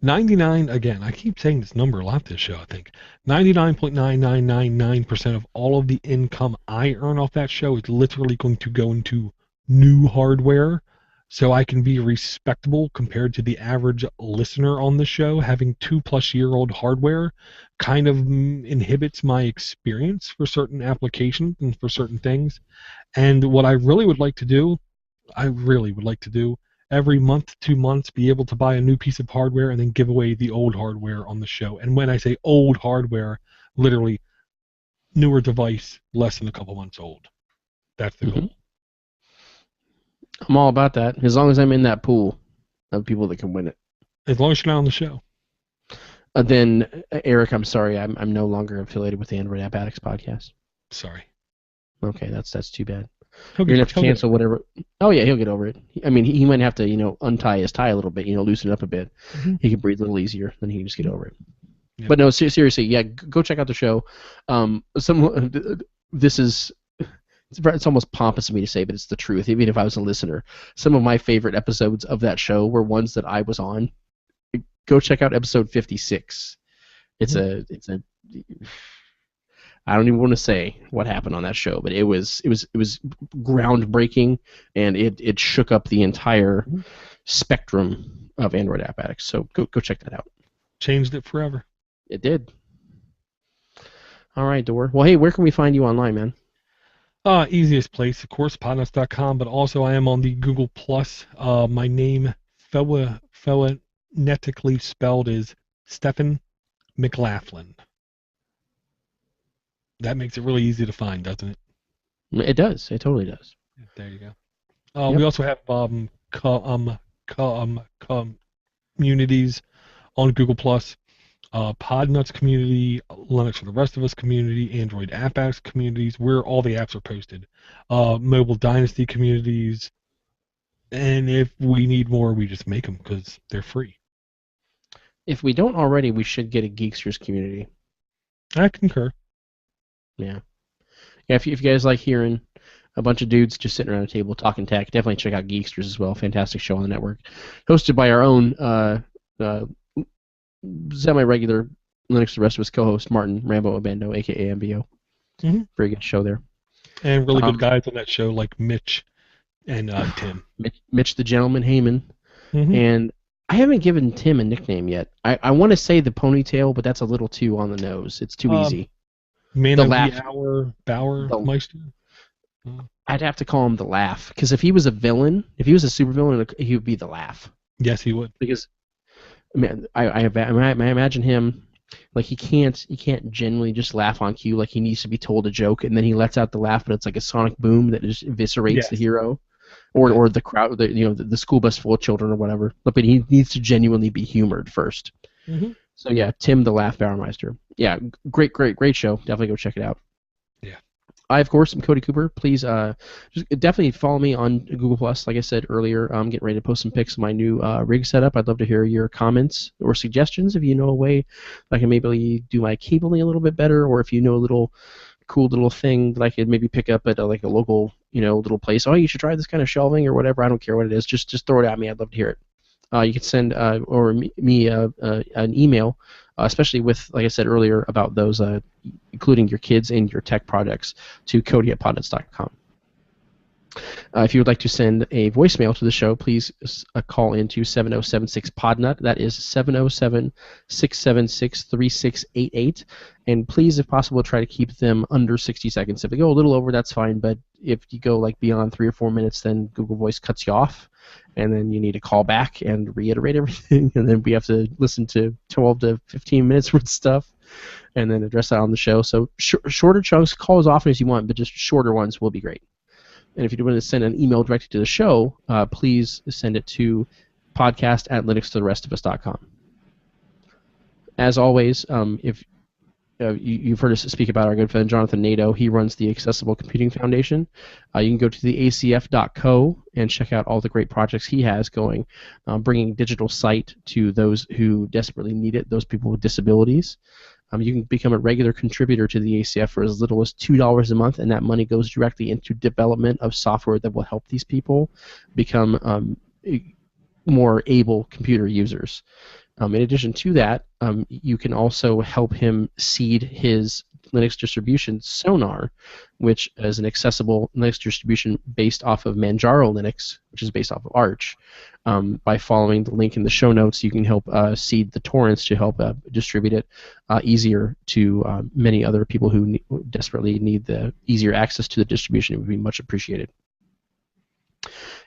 99, again, I keep saying this number a lot this show, I think. 99.9999% of all of the income I earn off that show is literally going to go into new hardware so I can be respectable compared to the average listener on the show. Having 2+ year old hardware kind of inhibits my experience for certain applications and for certain things. And what I really would like to do every month, 2 months, be able to buy a new piece of hardware and then give away the old hardware on the show. And when I say old hardware, literally newer device, less than a couple months old. That's the Hmm. goal. I'm all about that, as long as I'm in that pool of people that can win it. As long as you're not on the show. Then Eric, I'm sorry, I'm no longer affiliated with the Android App Addicts podcast. Sorry. Okay, that's too bad. He'll You're get, gonna have to he'll get cancel over whatever. Oh yeah, he'll get over it. I mean, he might have to, untie his tie a little bit, loosen it up a bit. it. Mm-hmm. He can breathe a little easier, then he can just get over it. Yep. But no, seriously, yeah, go check out the show. This is it's almost pompous of me to say, but it's the truth. Even if I was a listener, some of my favorite episodes of that show were ones that I was on. Go check out episode 56. It's a I don't even want to say what happened on that show, but it was groundbreaking, and it shook up the entire Mm-hmm. spectrum of Android App Addicts. So go check that out. Changed it forever. It did. All right, Dor. Well, hey, where can we find you online, man? Easiest place, of course, podnuts.com, but also I am on the Google Plus. My name, phonetically spelled, is Stephen McLaughlin. That makes it really easy to find, doesn't it? It does. It totally does. There you go. Yep. We also have communities on Google Plus. Podnuts community, Linux for the Rest of Us community, Android App Apps communities, where all the apps are posted. Mobile Dynasty communities, and if we need more, we just make them because they're free. If we don't already, we should get a Geeksters community. I concur. Yeah. Yeah. If you guys like hearing a bunch of dudes just sitting around a table talking tech. Definitely check out Geeksters as well. Fantastic show on the network, hosted by our own uh, semi-regular Linux the Rest of Us co-host Martin Rambo Abando, aka MBO. Mm-hmm. Very good show there. And really good guys on that show like Mitch and Tim. Mitch the Gentleman Heyman. Mm-hmm. And I haven't given Tim a nickname yet. I want to say the ponytail, but that's a little too on the nose. It's too easy. Man The of laugh. the Hour, Bauer, Meister. I'd have to call him the Laugh, because if he was a villain, if he was a supervillain, he would be the Laugh. Yes, he would. Because I imagine him like he can't genuinely just laugh on cue. Like he needs to be told a joke and then he lets out the laugh, but it's like a sonic boom that just eviscerates the hero. Or the crowd, the school bus full of children or whatever. But he needs to genuinely be humored first. Mm-hmm. So yeah, Tim the Laugh Bauermeister. Yeah, great show. Definitely go check it out. Yeah. I of course am Cody Cooper. Please just definitely follow me on Google Plus. Like I said earlier, I'm getting ready to post some pics of my new rig setup. I'd love to hear your comments or suggestions if you know a way I can maybe do my cabling a little bit better, or if you know a little cool little thing that I could maybe pick up at a local, little place. Oh, you should try this kind of shelving or whatever. I don't care what it is. Just throw it at me. I'd love to hear it. You can send me an email, especially with, like I said earlier, about those, including your kids and your tech projects, to Cody@podnuts.com. If you would like to send a voicemail to the show, please call into 7076-PODNUT. That is 707-676-3688. And please, if possible, try to keep them under 60 seconds. If they go a little over, that's fine. But if you go beyond 3 or 4 minutes, then Google Voice cuts you off. And then you need to call back and reiterate everything. And then we have to listen to 12 to 15 minutes worth of stuff and then address that on the show. So shorter chunks, call as often as you want, but just shorter ones will be great. And if you want to send an email directly to the show, please send it to podcast@linuxtotherestofus.com. As always, if you've heard us speak about our good friend Jonathan Nadeau, he runs the Accessible Computing Foundation. You can go to the acf.co and check out all the great projects he has going, bringing digital sight to those who desperately need it, those people with disabilities. You can become a regular contributor to the ACF for as little as $2 a month, and that money goes directly into development of software that will help these people become more able computer users. In addition to that, you can also help him seed his Linux distribution, Sonar, which is an accessible Linux distribution based off of Manjaro Linux, which is based off of Arch. By following the link in the show notes, you can help seed the torrents to help distribute it easier to many other people who desperately need the easier access to the distribution. It would be much appreciated.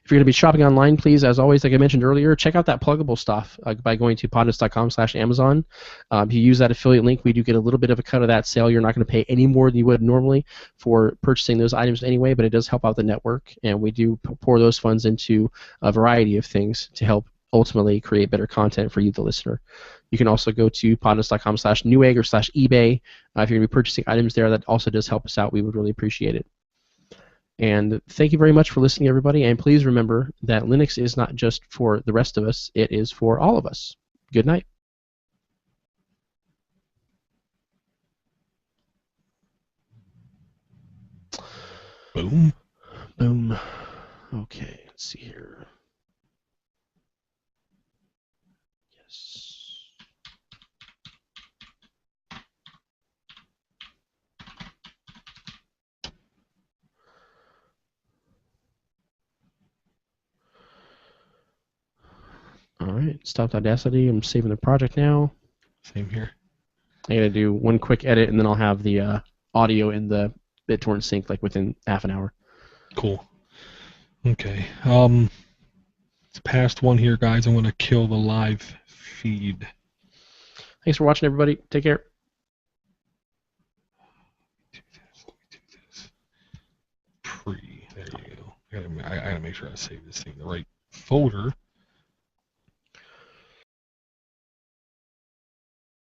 If you're going to be shopping online, please, as always, like I mentioned earlier, check out that pluggable stuff by going to podnuts.com/Amazon. If you use that affiliate link, we do get a little bit of a cut of that sale. You're not going to pay any more than you would normally for purchasing those items anyway, but it does help out the network, and we do pour those funds into a variety of things to help ultimately create better content for you, the listener. You can also go to podnuts.com/Newegg or /eBay. If you're going to be purchasing items there, that also does help us out. We would really appreciate it. And thank you very much for listening, everybody. And please remember that Linux is not just for the rest of us, it is for all of us. Good night. Boom. Boom. Okay, let's see here. Yes. All right, stopped Audacity. I'm saving the project now. Same here. I gotta do one quick edit, and then I'll have the audio in the BitTorrent sync within half an hour. Cool. Okay. It's past 1 here, guys. I'm gonna kill the live feed. Thanks for watching, everybody. Take care. There you go. I gotta make sure I save this thing in the right folder.